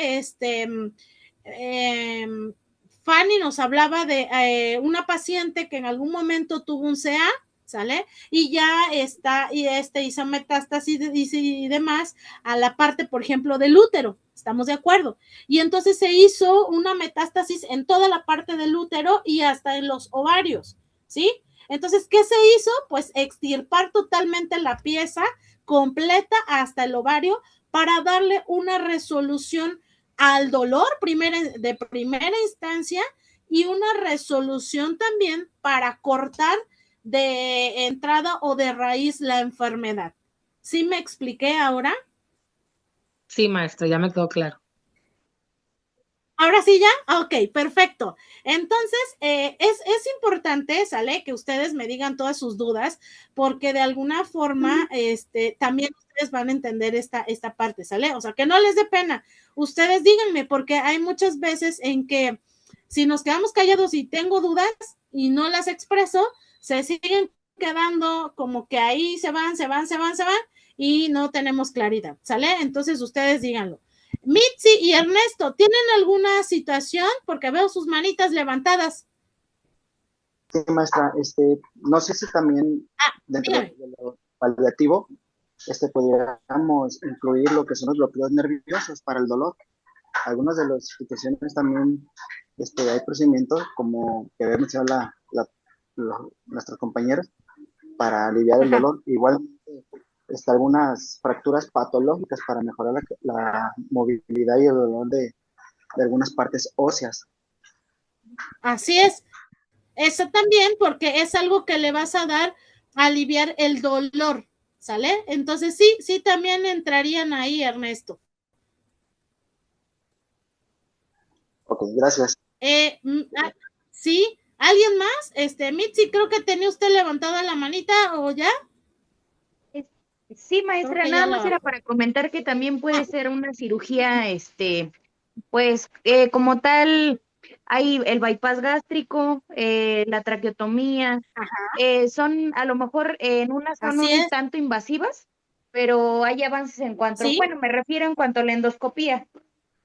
Speaker 1: Fanny nos hablaba de una paciente que en algún momento tuvo un CA, ¿sale? Y ya está, hizo metástasis y demás a la parte, por ejemplo, del útero, ¿estamos de acuerdo? Y entonces se hizo una metástasis en toda la parte del útero y hasta en los ovarios, ¿sí? Entonces, ¿qué se hizo? Pues extirpar totalmente la pieza completa hasta el ovario para darle una resolución al dolor de primera instancia y una resolución también para cortar de entrada o de raíz la enfermedad. ¿Sí me expliqué ahora?
Speaker 9: Sí, maestra, ya me quedó claro.
Speaker 1: ¿Ahora sí ya? Ok, perfecto. Entonces, es importante, ¿sale? Que ustedes me digan todas sus dudas, porque de alguna forma, también ustedes van a entender esta parte, ¿sale? O sea, que no les dé pena. Ustedes díganme, porque hay muchas veces en que si nos quedamos callados y tengo dudas y no las expreso, se siguen quedando como que ahí se van y no tenemos claridad, ¿sale? Entonces, ustedes díganlo. Mitzi y Ernesto, ¿tienen alguna situación? Porque veo sus manitas levantadas.
Speaker 7: Sí, maestra, no sé si también dentro de lo paliativo, pudiéramos incluir lo que son los bloqueos nerviosos para el dolor. Algunas de las situaciones también, hay procedimientos como que deben ser nuestros compañeros para aliviar el dolor. Igual, algunas fracturas patológicas para mejorar la movilidad y el dolor de algunas partes óseas.
Speaker 1: Así es. Eso también, porque es algo que le vas a dar a aliviar el dolor, ¿sale? Entonces sí también entrarían ahí, Ernesto.
Speaker 7: Ok, gracias.
Speaker 1: Sí, ¿alguien más? Mitzi, creo que tenía usted levantada la manita, ¿o ya?
Speaker 4: Sí, maestra, nada más era para comentar que también puede ser una cirugía, pues como tal, hay el bypass gástrico, la traqueotomía, son a lo mejor en unas son un tanto invasivas, pero hay avances en cuanto, bueno, me refiero en cuanto a la endoscopía.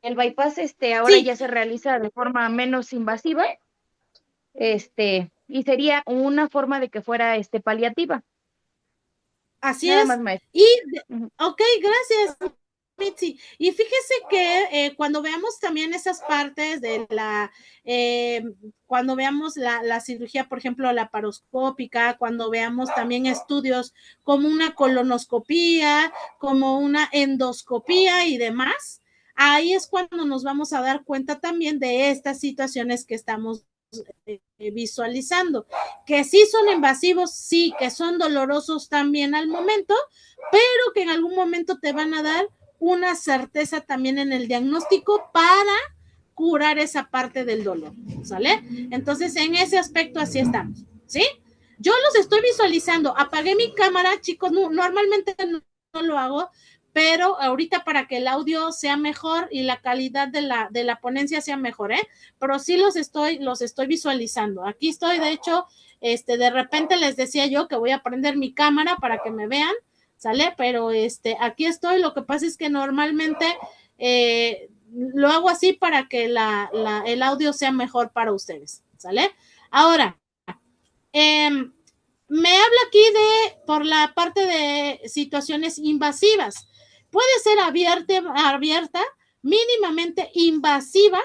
Speaker 4: El bypass ahora ya se realiza de forma menos invasiva, y sería una forma de que fuera paliativa.
Speaker 1: Así nada es. Más, maestra. Ok, gracias, Mitzi. Y fíjese que cuando veamos también esas partes de cuando veamos la cirugía, por ejemplo, laparoscópica, cuando veamos también estudios como una colonoscopía, como una endoscopía y demás, ahí es cuando nos vamos a dar cuenta también de estas situaciones que estamos visualizando, que sí son invasivos, sí, que son dolorosos también al momento, pero que en algún momento te van a dar una certeza también en el diagnóstico para curar esa parte del dolor, ¿sale? Entonces, en ese aspecto así estamos, ¿sí? Yo los estoy visualizando, apagué mi cámara, chicos, normalmente no lo hago, pero ahorita para que el audio sea mejor y la calidad de la ponencia sea mejor, pero sí los estoy visualizando. Aquí estoy, de hecho, de repente les decía yo que voy a prender mi cámara para que me vean, ¿sale? Pero aquí estoy, lo que pasa es que normalmente lo hago así para que el audio sea mejor para ustedes, ¿sale? Ahora, me habla aquí por la parte de situaciones invasivas. Puede ser abierta, mínimamente invasiva,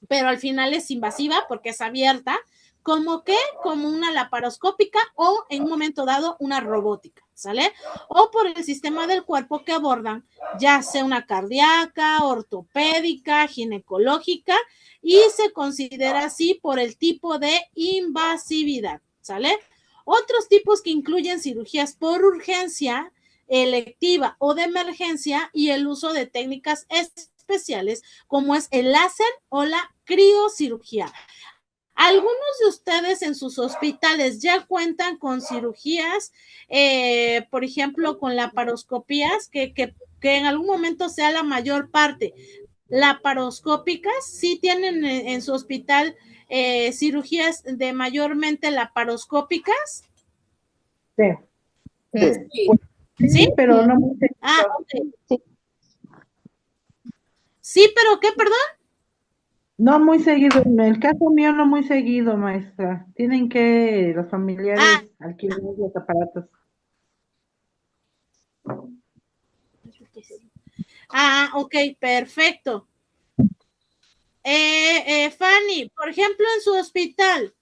Speaker 1: pero al final es invasiva porque es abierta, como una laparoscópica o en un momento dado una robótica, ¿sale? O por el sistema del cuerpo que abordan, ya sea una cardíaca, ortopédica, ginecológica, y se considera así por el tipo de invasividad, ¿sale? Otros tipos que incluyen cirugías por urgencia, electiva o de emergencia y el uso de técnicas especiales como es el láser o la criocirugía. Algunos de ustedes en sus hospitales ya cuentan con cirugías, por ejemplo, con laparoscopías, que en algún momento sea la mayor parte. Laparoscópicas, sí tienen en su hospital cirugías de mayormente laparoscópicas.
Speaker 3: Sí.
Speaker 1: Sí,
Speaker 3: pero no muy seguido.
Speaker 1: Ok. Sí, pero ¿qué, perdón?
Speaker 3: No muy seguido, en el caso mío no muy seguido, maestra. Tienen que los familiares alquilar los aparatos.
Speaker 1: Ok, perfecto. Fanny, por ejemplo, en su hospital,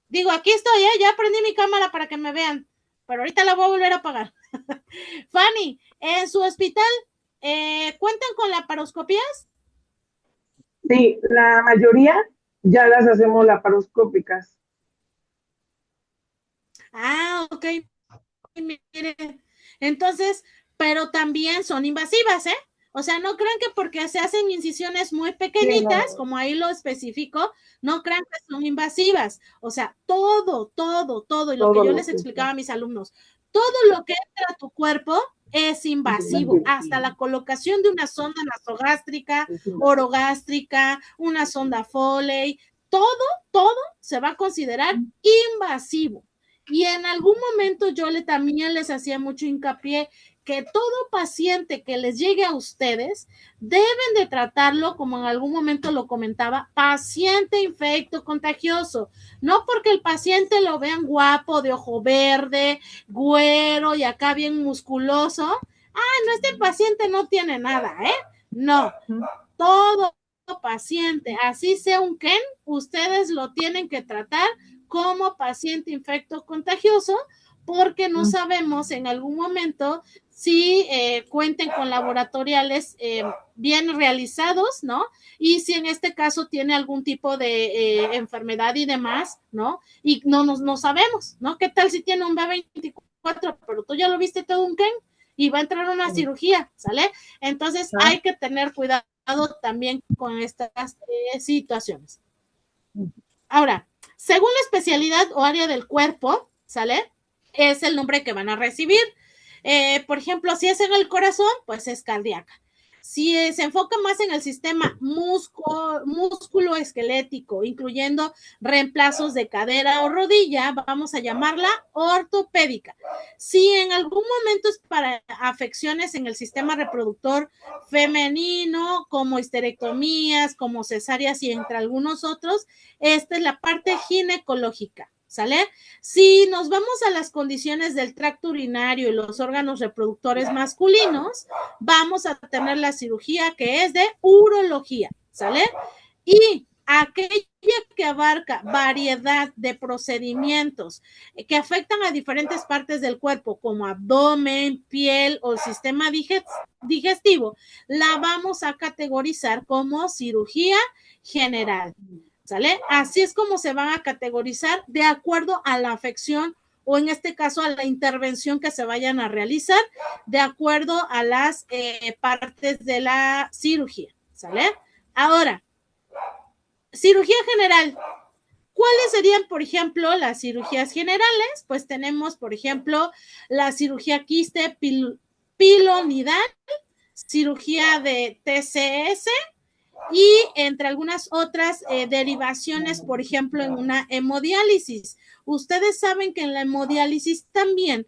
Speaker 1: digo, aquí estoy, ya prendí mi cámara para que me vean, pero ahorita la voy a volver a apagar. Fanny, en su hospital, ¿cuentan con laparoscopías?
Speaker 5: Sí, la mayoría ya las hacemos laparoscópicas.
Speaker 1: Ah, ok. Mire, entonces, pero también son invasivas, ¿eh? O sea, no crean que porque se hacen incisiones muy pequeñitas,
Speaker 5: Sí, no.
Speaker 1: como ahí lo especifico, no crean que son invasivas. O sea, todo, y lo que
Speaker 5: Todo
Speaker 1: yo
Speaker 5: lo
Speaker 1: les
Speaker 5: que
Speaker 1: explicaba
Speaker 5: sea.
Speaker 1: a mis alumnos, todo lo que entra a tu cuerpo es invasivo, hasta la colocación de una sonda nasogástrica,
Speaker 5: Es invasivo.
Speaker 1: orogástrica, una sonda Foley, todo, todo se va a considerar invasivo. Y en algún momento yo también les hacía mucho hincapié que todo paciente que les llegue a ustedes deben de tratarlo, como en algún momento lo comentaba, paciente infecto contagioso. No porque el paciente lo vean guapo, de ojo verde, güero y acá bien musculoso. No, este paciente no tiene nada, ¿eh? No, todo paciente, así sea un Ken, ustedes lo tienen que tratar como paciente infecto contagioso, porque no sabemos en algún momento si cuenten con laboratoriales bien realizados, ¿no? Y si en este caso tiene algún tipo de enfermedad y demás, ¿no? Y no sabemos, ¿no? ¿Qué tal si tiene un B24, pero tú ya lo viste todo un Ken y va a entrar a una cirugía, ¿sale? Entonces hay que tener cuidado también con estas situaciones. Ahora, según la especialidad o área del cuerpo, ¿sale? Es el nombre que van a recibir. Por ejemplo, si es en el corazón, pues es cardíaca. Si se enfoca más en el sistema músculo esquelético, incluyendo reemplazos de cadera o rodilla, vamos a llamarla ortopédica. Si en algún momento es para afecciones en el sistema reproductor femenino, como histerectomías, como cesáreas y entre algunos otros, esta es la parte ginecológica. ¿Sale? Si nos vamos a las condiciones del tracto urinario y los órganos reproductores masculinos, vamos a tener la cirugía que es de urología, ¿sale? Y aquella que abarca variedad de procedimientos que afectan a diferentes partes del cuerpo, como abdomen, piel o sistema digestivo, la vamos a categorizar como cirugía general. ¿Sale? Así es como se van a categorizar de acuerdo a la afección o en este caso a la intervención que se vayan a realizar de acuerdo a las partes de la cirugía. ¿Sale? Ahora, cirugía general. ¿Cuáles serían, por ejemplo, las cirugías generales? Pues tenemos, por ejemplo, la cirugía quiste pilonidal, cirugía de TCS, y entre algunas otras derivaciones, por ejemplo, en una hemodiálisis. Ustedes saben que en la hemodiálisis también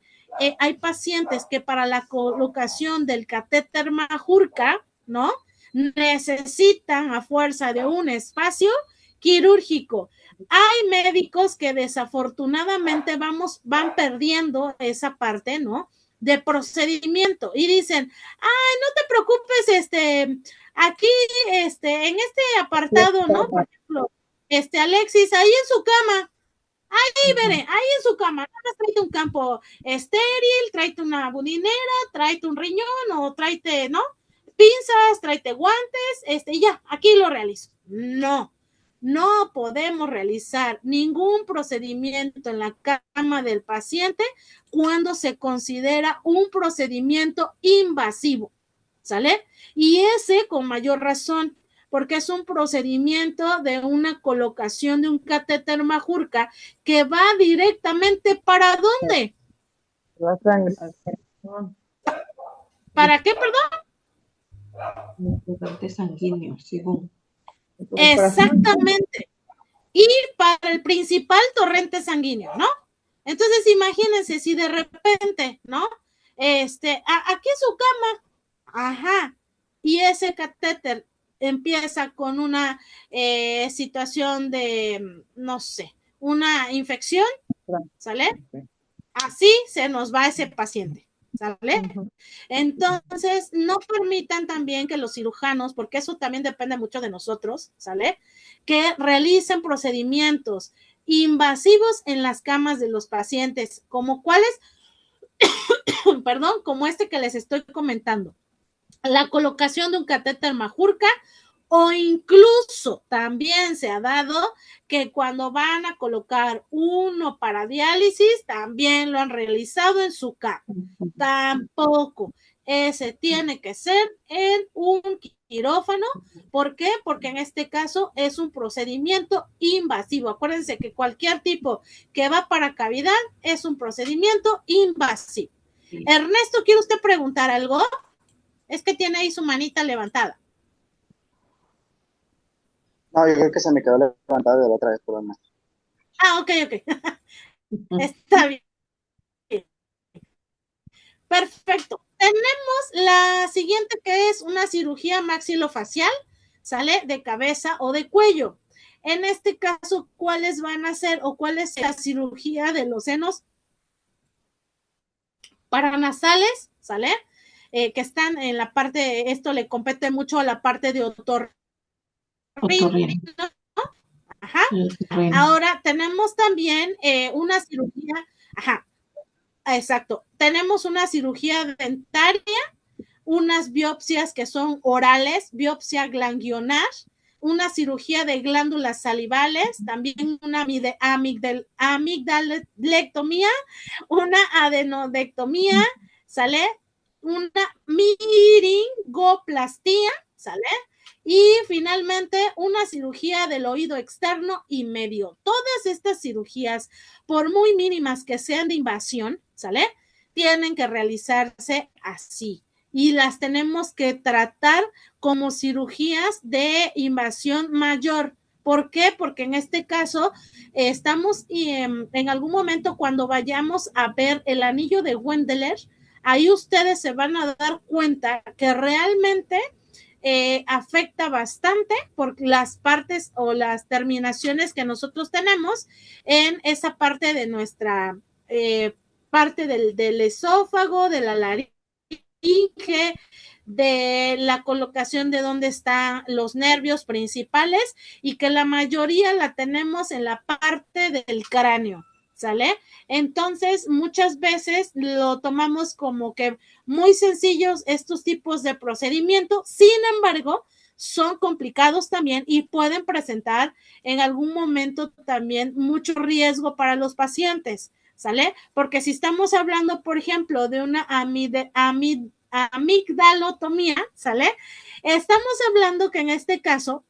Speaker 1: hay pacientes que para la colocación del catéter Majorca, ¿no? Necesitan a fuerza de un espacio quirúrgico. Hay médicos que desafortunadamente van perdiendo esa parte, ¿no? De procedimiento y dicen, no te preocupes, aquí, en este apartado, ¿no? Por ejemplo, Alexis, ahí en su cama, ahí veré, ahí en su cama, nada más tráete un campo estéril, tráete una budinera, tráete un riñón o tráete, ¿no? Pinzas, tráete guantes, y ya, aquí lo realizo. No podemos realizar ningún procedimiento en la cama del paciente cuando se considera un procedimiento invasivo. ¿Sale? Y ese con mayor razón, porque es un procedimiento de una colocación de un catéter Majorca que va directamente ¿para dónde?
Speaker 5: La sangre.
Speaker 1: ¿Para qué, perdón?
Speaker 10: Torrente sanguíneo, según.
Speaker 1: Exactamente. Y para el principal torrente sanguíneo, ¿no? Entonces, imagínense si de repente, ¿no? Aquí es su cama, ajá, y ese catéter empieza con una situación de, no sé, una infección, ¿sale? Así se nos va ese paciente, ¿sale? Entonces, no permitan también que los cirujanos, porque eso también depende mucho de nosotros, ¿sale? Que realicen procedimientos invasivos en las camas de los pacientes, como cuáles, perdón, como este que les estoy comentando. La colocación de un catéter Majorca O incluso también se ha dado que cuando van a colocar uno para diálisis, también lo han realizado en su casa. Tampoco. Ese tiene que ser en un quirófano. ¿Por qué? Porque en este caso es un procedimiento invasivo. Acuérdense que cualquier tipo que va para cavidad es un procedimiento invasivo. Sí. Ernesto, ¿quiere usted preguntar algo? Es que tiene ahí su manita levantada.
Speaker 7: No, yo creo que se me quedó levantada de la otra vez, por más.
Speaker 1: Ok. Está bien. Perfecto. Tenemos la siguiente, que es una cirugía maxilofacial, ¿sale? De cabeza o de cuello. En este caso, ¿cuáles van a ser o cuál es la cirugía de los senos paranasales, ¿sale? Que están en la parte, esto le compete mucho a la parte de otorrino. Ajá. Ahora tenemos también una cirugía, exacto. Tenemos una cirugía dentaria, unas biopsias que son orales, biopsia glandionar, una cirugía de glándulas salivales, también una amigdalectomía, una adenodectomía, ¿sale? Una miringoplastía, ¿sale? Y finalmente una cirugía del oído externo y medio. Todas estas cirugías, por muy mínimas que sean de invasión, ¿sale? Tienen que realizarse así y las tenemos que tratar como cirugías de invasión mayor. ¿Por qué? Porque en este caso estamos en algún momento cuando vayamos a ver el anillo de Wendler, ahí ustedes se van a dar cuenta que realmente afecta bastante por las partes o las terminaciones que nosotros tenemos en esa parte de nuestra parte del esófago, de la laringe, de la colocación de dónde están los nervios principales y que la mayoría la tenemos en la parte del cráneo, ¿sale? Entonces, muchas veces lo tomamos como que muy sencillos estos tipos de procedimientos, sin embargo, son complicados también y pueden presentar en algún momento también mucho riesgo para los pacientes, ¿sale? Porque si estamos hablando, por ejemplo, de una amigdalotomía, ¿sale? Estamos hablando que en este caso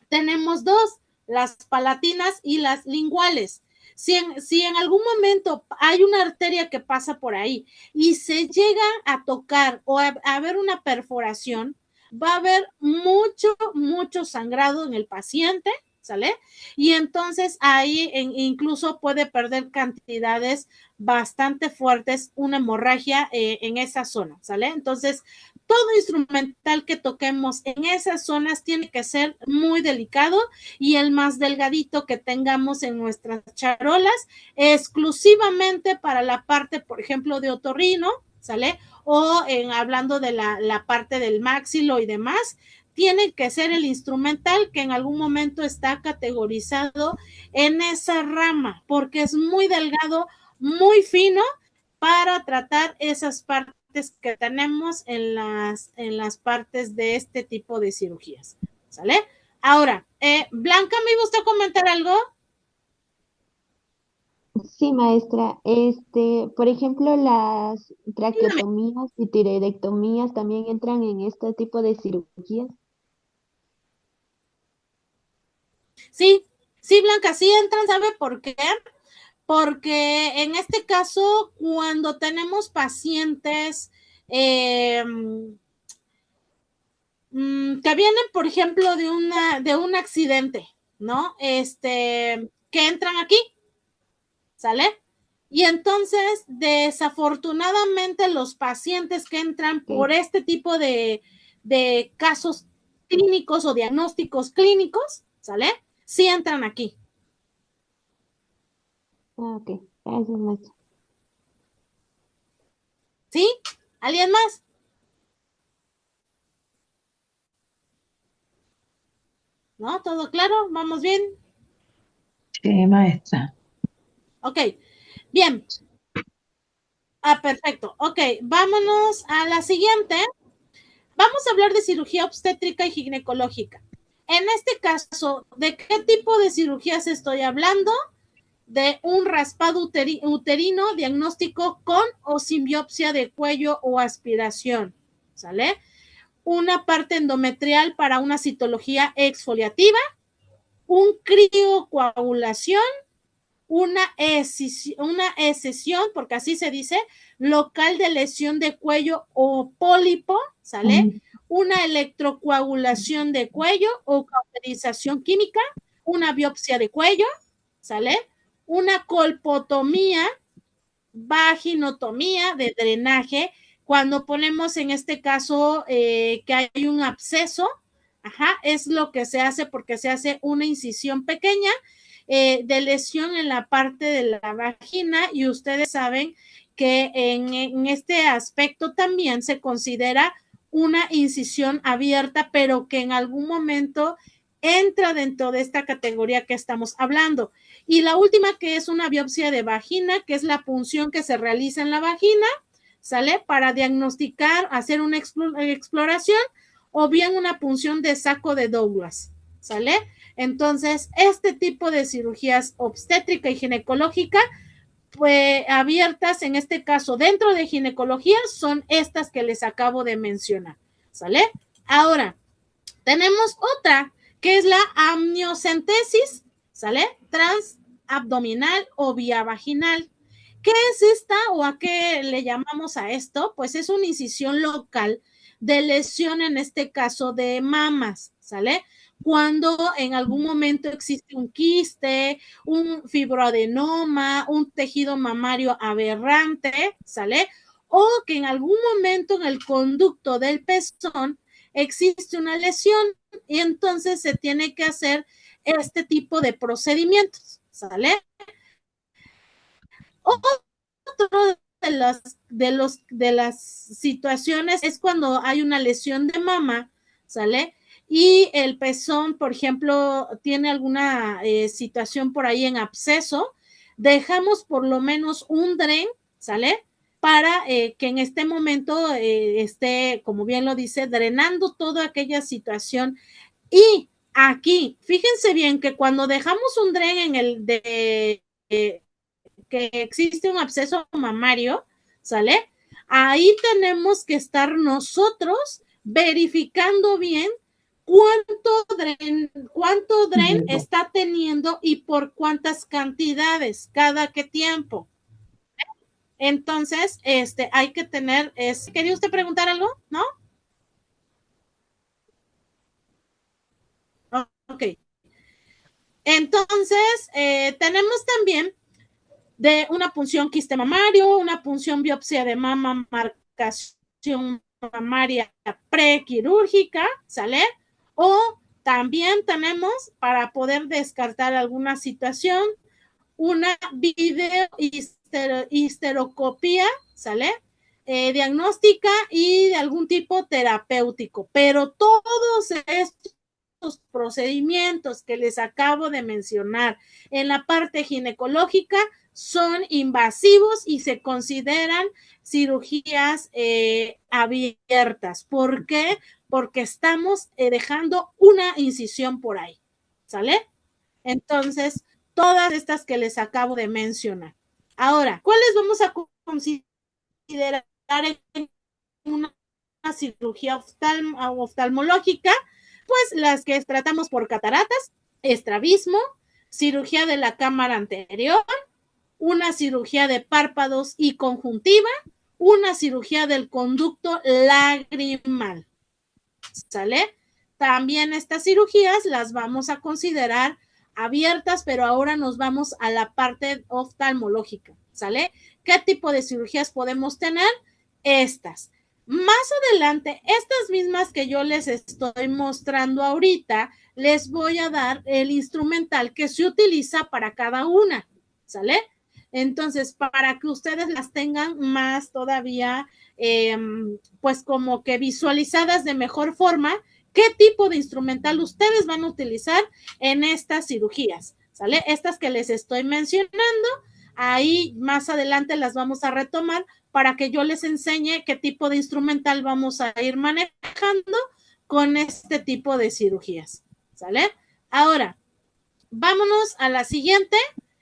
Speaker 1: tenemos dos, las palatinas y las linguales. Si en algún momento hay una arteria que pasa por ahí y se llega a tocar o a haber una perforación, va a haber mucho sangrado en el paciente, ¿sale? Y entonces ahí incluso puede perder cantidades bastante fuertes, una hemorragia en esa zona, ¿sale? Entonces, todo instrumental que toquemos en esas zonas tiene que ser muy delicado y el más delgadito que tengamos en nuestras charolas, exclusivamente para la parte, por ejemplo, de otorrino, ¿sale? O hablando de la parte del maxilo y demás, tiene que ser el instrumental que en algún momento está categorizado en esa rama, porque es muy delgado, muy fino para tratar esas partes que tenemos en las partes de este tipo de cirugías, ¿sale? Ahora, Blanca, ¿me gusta comentar algo?
Speaker 8: Sí, maestra. Por ejemplo, las traqueotomías y tiroidectomías también entran en este tipo de cirugías.
Speaker 1: Sí, Blanca, sí entran, ¿sabe por qué? Porque en este caso, cuando tenemos pacientes que vienen, por ejemplo, de un accidente, ¿no? Que entran aquí, ¿sale? Y entonces, desafortunadamente, los pacientes que entran por este tipo de casos clínicos o diagnósticos clínicos, ¿sale? Sí entran aquí.
Speaker 8: Ok, gracias, maestra.
Speaker 1: ¿Sí? ¿Alguien más? ¿No? ¿Todo claro? ¿Vamos bien?
Speaker 10: Sí, maestra.
Speaker 1: Ok, bien. Perfecto. Ok, vámonos a la siguiente. Vamos a hablar de cirugía obstétrica y ginecológica. En este caso, ¿de qué tipo de cirugías estoy hablando? De un raspado uterino, diagnóstico con o sin biopsia de cuello o aspiración, ¿sale? Una parte endometrial para una citología exfoliativa, un criocoagulación, una escisión, porque así se dice, local de lesión de cuello o pólipo, ¿sale? Una electrocoagulación de cuello o cauterización química, una biopsia de cuello, ¿sale? Una colpotomía, vaginotomía de drenaje, cuando ponemos en este caso que hay un absceso, es lo que se hace porque se hace una incisión pequeña de lesión en la parte de la vagina y ustedes saben que en este aspecto también se considera una incisión abierta, pero que en algún momento entra dentro de esta categoría que estamos hablando. Y la última, que es una biopsia de vagina, que es la punción que se realiza en la vagina, ¿sale? Para diagnosticar, hacer una exploración o bien una punción de saco de Douglas, ¿sale? Entonces, este tipo de cirugías obstétrica y ginecológica, pues abiertas, en este caso dentro de ginecología, son estas que les acabo de mencionar, ¿sale? Ahora, tenemos otra, que es la amniocentesis, ¿sale? Transabdominal o vía vaginal. ¿Qué es esta o a qué le llamamos a esto? Pues es una incisión local de lesión, en este caso de mamas, ¿sale? Cuando en algún momento existe un quiste, un fibroadenoma, un tejido mamario aberrante, ¿sale? O que en algún momento en el conducto del pezón existe una lesión y entonces se tiene que hacer este tipo de procedimientos, ¿sale? Otro de las situaciones es cuando hay una lesión de mama, ¿sale? Y el pezón, por ejemplo, tiene alguna situación por ahí en absceso, dejamos por lo menos un dren, ¿sale? Para que en este momento esté, como bien lo dice, drenando toda aquella situación. Y aquí, fíjense bien que cuando dejamos un dren en el de que existe un absceso mamario, ¿sale? Ahí tenemos que estar nosotros verificando bien cuánto dren está teniendo y por cuántas cantidades, cada qué tiempo. Entonces, hay que tener, ¿quería usted preguntar algo? ¿No? Ok. Entonces, tenemos también de una punción quiste mamario, una punción biopsia de mama, marcación mamaria prequirúrgica, ¿sale? O también tenemos, para poder descartar alguna situación, una videohisteroscopía, ¿sale? Diagnóstica y de algún tipo terapéutico, pero todos estos procedimientos que les acabo de mencionar en la parte ginecológica son invasivos y se consideran cirugías abiertas. ¿Por qué? Porque estamos dejando una incisión por ahí, ¿sale? Entonces, todas estas que les acabo de mencionar. Ahora, ¿cuáles vamos a considerar en una cirugía oftalmológica? Pues las que tratamos por cataratas, estrabismo, cirugía de la cámara anterior, una cirugía de párpados y conjuntiva, una cirugía del conducto lagrimal, ¿sale? También estas cirugías las vamos a considerar abiertas, pero ahora nos vamos a la parte oftalmológica, ¿sale? ¿Qué tipo de cirugías podemos tener? Estas. Más adelante, estas mismas que yo les estoy mostrando ahorita, les voy a dar el instrumental que se utiliza para cada una, ¿sale? Entonces, para que ustedes las tengan más todavía, pues como que visualizadas de mejor forma, qué tipo de instrumental ustedes van a utilizar en estas cirugías, ¿sale? Estas que les estoy mencionando, ahí más adelante las vamos a retomar para que yo les enseñe qué tipo de instrumental vamos a ir manejando con este tipo de cirugías, ¿sale? Ahora, vámonos a la siguiente.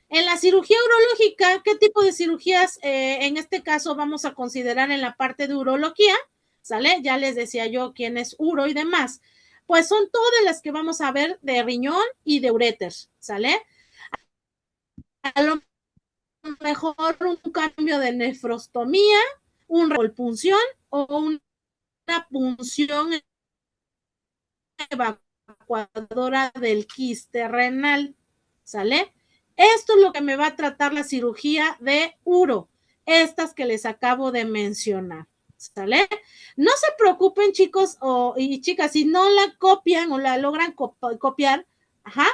Speaker 1: En la cirugía urológica, ¿qué tipo de cirugías en este caso vamos a considerar en la parte de urología? ¿Sale? Ya les decía yo quién es uro y demás. Pues son todas las que vamos a ver de riñón y de uréter, ¿sale? A lo mejor un cambio de nefrostomía, una punción o una punción evacuadora del quiste renal, ¿sale? Esto es lo que me va a tratar la cirugía de uro, estas que les acabo de mencionar, ¿sale? No se preocupen, chicos y chicas, si no la copian o la logran copiar, ajá,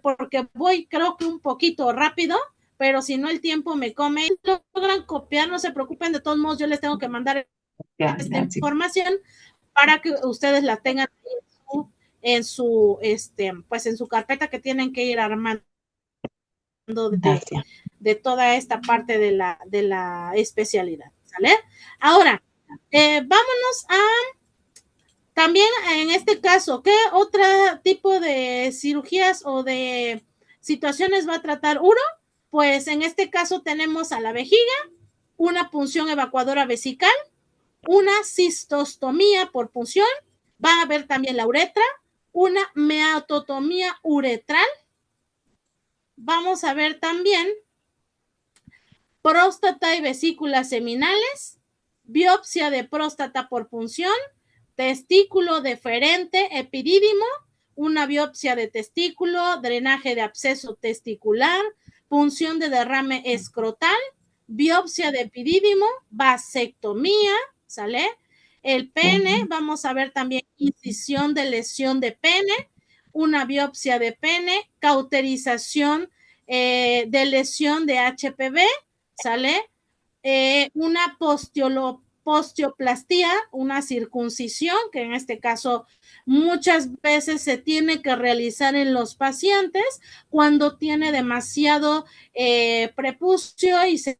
Speaker 1: porque voy creo que un poquito rápido, pero si no el tiempo me come, logran copiar, no se preocupen, de todos modos yo les tengo que mandar esta información para que ustedes la tengan en su pues en su carpeta que tienen que ir armando de toda esta parte de la especialidad, ¿sale? Ahora, vámonos a también en este caso, ¿qué otro tipo de cirugías o de situaciones va a tratar uro? Pues en este caso tenemos a la vejiga, una punción evacuadora vesical, una cistostomía por punción, va a haber también la uretra, una meatotomía uretral, vamos a ver también próstata y vesículas seminales, biopsia de próstata por punción, testículo deferente epidídimo, una biopsia de testículo, drenaje de absceso testicular, punción de derrame escrotal, biopsia de epidídimo, vasectomía, ¿sale? El pene, vamos a ver también incisión de lesión de pene, una biopsia de pene, cauterización de lesión de HPV, ¿sale? Una postioplastía, una circuncisión, que en este caso muchas veces se tiene que realizar en los pacientes cuando tiene demasiado prepucio y se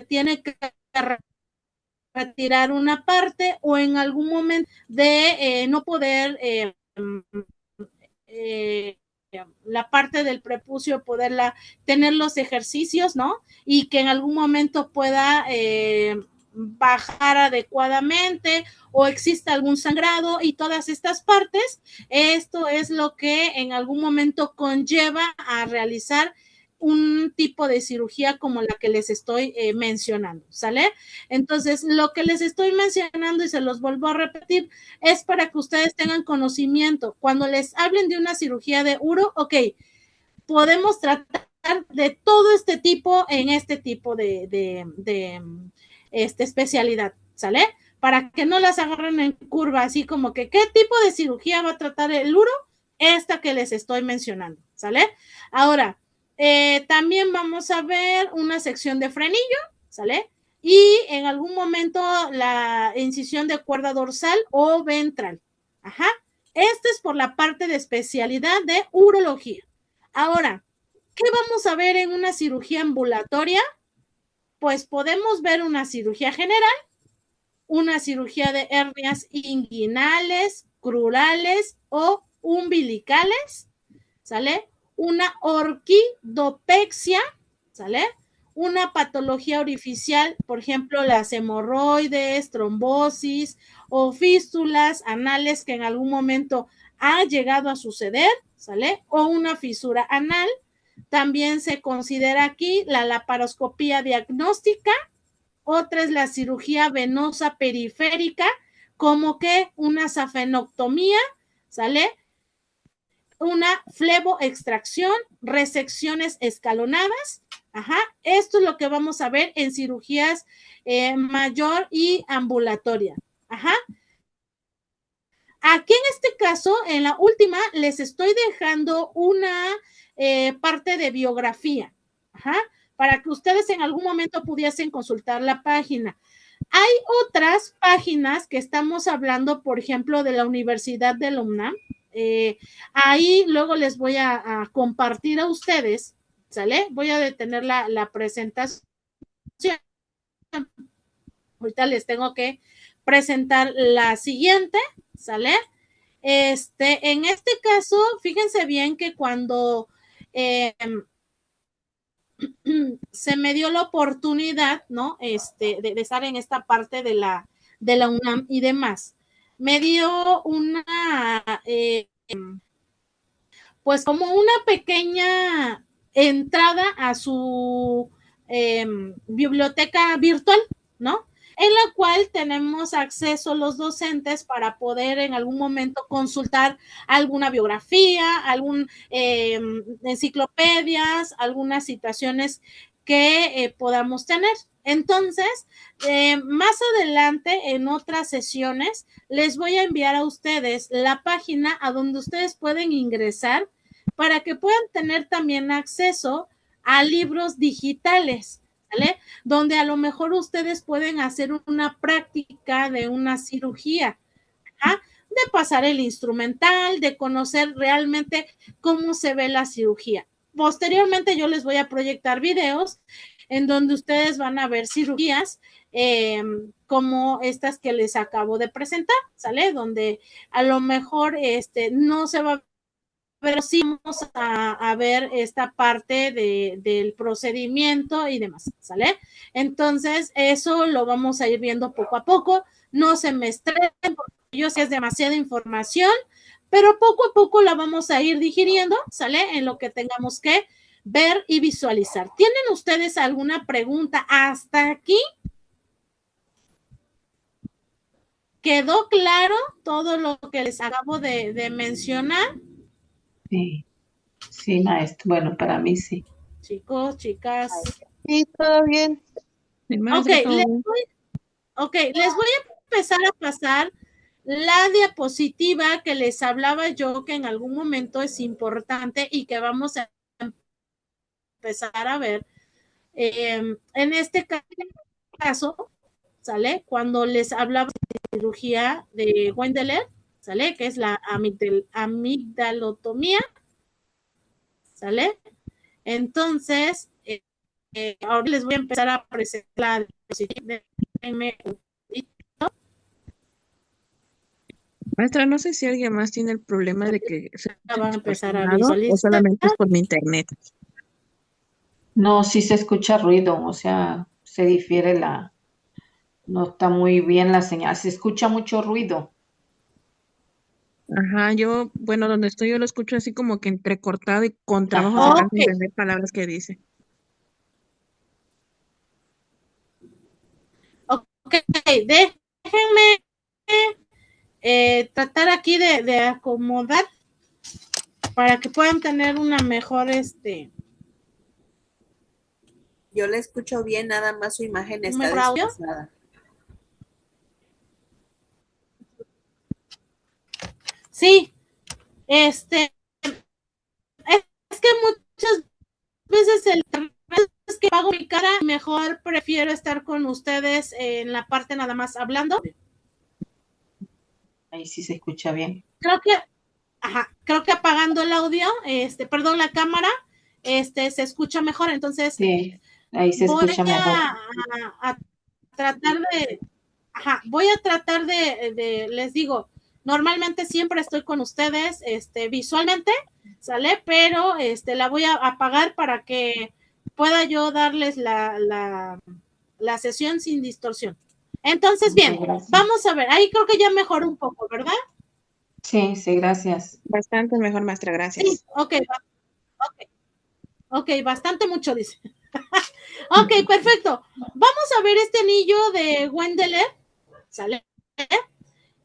Speaker 1: tiene que retirar una parte o en algún momento de no poder la parte del prepucio, poderla tener los ejercicios, ¿no? Y que en algún momento pueda bajar adecuadamente o exista algún sangrado y todas estas partes, esto es lo que en algún momento conlleva a realizar un tipo de cirugía como la que les estoy mencionando, ¿sale? Entonces, lo que les estoy mencionando y se los vuelvo a repetir es para que ustedes tengan conocimiento. Cuando les hablen de una cirugía de uro, ok, podemos tratar de todo este tipo en este tipo de especialidad, ¿sale? Para que no las agarren en curva, así como que, ¿qué tipo de cirugía va a tratar el uro? Esta que les estoy mencionando, ¿sale? Ahora, también vamos a ver una sección de frenillo, ¿sale? Y en algún momento la incisión de cuerda dorsal o ventral. Ajá. Este es por la parte de especialidad de urología. Ahora, ¿qué vamos a ver en una cirugía ambulatoria? Pues podemos ver una cirugía general, una cirugía de hernias inguinales, crurales o umbilicales, ¿sale? Una orquidopexia, ¿sale? Una patología orificial, por ejemplo, las hemorroides, trombosis o fístulas anales que en algún momento ha llegado a suceder, ¿sale? O una fisura anal. También se considera aquí la laparoscopía diagnóstica. Otra es la cirugía venosa periférica, como que una safenectomía, ¿sale? Una fleboextracción, resecciones escalonadas. Ajá, esto es lo que vamos a ver en cirugías mayor y ambulatoria. Ajá. Aquí en este caso, en la última, les estoy dejando una parte de biografía. Ajá, para que ustedes en algún momento pudiesen consultar la página. Hay otras páginas que estamos hablando, por ejemplo, de la Universidad de la UNAM. Ahí luego les voy a compartir a ustedes, ¿sale? Voy a detener la presentación. Ahorita les tengo que presentar la siguiente, ¿sale? En este caso, fíjense bien que cuando se me dio la oportunidad, ¿no? De estar en esta parte de la UNAM y demás, me dio una, pues como una pequeña entrada a su biblioteca virtual, ¿no? En la cual tenemos acceso los docentes para poder en algún momento consultar alguna biografía, algún enciclopedias, algunas situaciones que podamos tener. Entonces, más adelante en otras sesiones les voy a enviar a ustedes la página a donde ustedes pueden ingresar para que puedan tener también acceso a libros digitales, ¿vale? Donde a lo mejor ustedes pueden hacer una práctica de una cirugía, ¿ah? De pasar el instrumental, de conocer realmente cómo se ve la cirugía. Posteriormente yo les voy a proyectar videos en donde ustedes van a ver cirugías como estas que les acabo de presentar, ¿sale? Donde a lo mejor no se va a, pero sí vamos a ver esta parte del procedimiento y demás, ¿sale? Entonces, eso lo vamos a ir viendo poco a poco. No se me estresen, porque yo sé que es demasiada información, pero poco a poco la vamos a ir digiriendo, ¿sale? En lo que tengamos que ver y visualizar. ¿Tienen ustedes alguna pregunta hasta aquí? ¿Quedó claro todo lo que les acabo de mencionar?
Speaker 10: Sí, sí, maestra. Bueno, para mí sí.
Speaker 1: Chicos, chicas.
Speaker 2: Sí, todo bien.
Speaker 1: Ok, les voy a empezar a pasar la diapositiva que les hablaba yo, que en algún momento es importante y que vamos a empezar a ver. En este caso, ¿sale? Cuando les hablaba de cirugía de Wendeler, ¿sale? Que es la amigdalotomía, ¿sale? Entonces, ahora les voy a empezar a presentar la diapositiva.
Speaker 11: Maestra, no sé si alguien más tiene el problema de que se
Speaker 1: van a empezar a
Speaker 11: o
Speaker 1: visualizar.
Speaker 11: solamente es por mi internet.
Speaker 10: No, sí se escucha ruido, o sea, se difiere no está muy bien la señal, se escucha mucho ruido.
Speaker 11: Ajá, bueno, donde estoy yo lo escucho así como que entrecortado y con trabajo se
Speaker 1: Ajá.
Speaker 11: alcanza a entender palabras que dice.
Speaker 1: Ok, déjenme tratar aquí de acomodar para que puedan tener una mejor
Speaker 6: Yo le escucho bien, nada más su imagen está
Speaker 1: ¿mejor audio?
Speaker 6: desfasada.
Speaker 1: Sí, es que muchas veces el es que pago mi cara, mejor prefiero estar con ustedes en la parte nada más hablando.
Speaker 10: Ahí sí se escucha bien.
Speaker 1: Creo que apagando el audio, perdón, la cámara, se escucha mejor, entonces
Speaker 10: sí, ahí se escucha mejor.
Speaker 1: A tratar voy a tratar de, les digo, normalmente siempre estoy con ustedes, visualmente, ¿sale? Pero, la voy a apagar para que pueda yo darles la sesión sin distorsión. Entonces, bien, vamos a ver, ahí creo que ya mejoró un poco, ¿verdad?
Speaker 10: Sí, sí, gracias.
Speaker 11: Bastante mejor, maestra, gracias.
Speaker 1: Sí, ok, bastante mucho, dice. Ok, perfecto. Vamos a ver este anillo de Wendeler, ¿sale?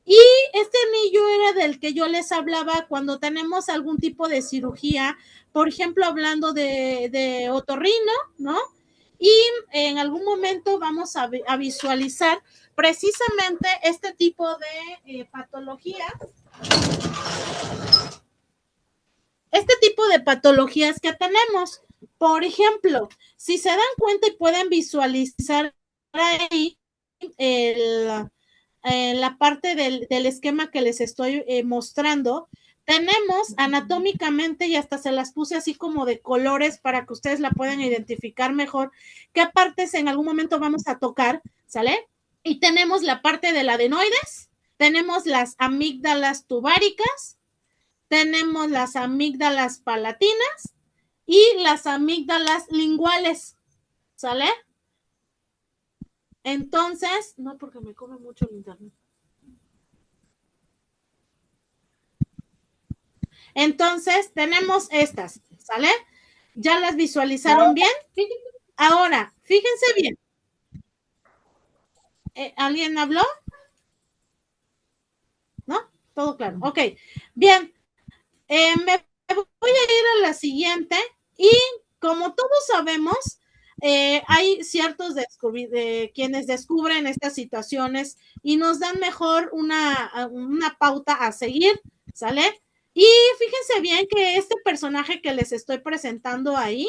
Speaker 1: Y este anillo era del que yo les hablaba cuando tenemos algún tipo de cirugía, por ejemplo, hablando de otorrino, ¿no? Y en algún momento vamos a visualizar precisamente este tipo de patología. Este tipo de patologías que tenemos. Por ejemplo, si se dan cuenta y pueden visualizar ahí la parte del esquema que les estoy mostrando, tenemos anatómicamente, y hasta se las puse así como de colores para que ustedes la puedan identificar mejor, qué partes en algún momento vamos a tocar, ¿sale? Y tenemos la parte del adenoides, tenemos las amígdalas tubáricas, tenemos las amígdalas palatinas y las amígdalas linguales, ¿sale? Entonces, no, porque me come mucho el internet. Entonces, tenemos estas, ¿sale? ¿Ya las visualizaron bien? Ahora, fíjense bien. ¿Alguien habló? ¿No? Todo claro. Ok, bien. Me voy a ir a la siguiente y como todos sabemos, hay ciertos quienes descubren estas situaciones y nos dan mejor una pauta a seguir, ¿sale? Y fíjense bien que este personaje que les estoy presentando ahí,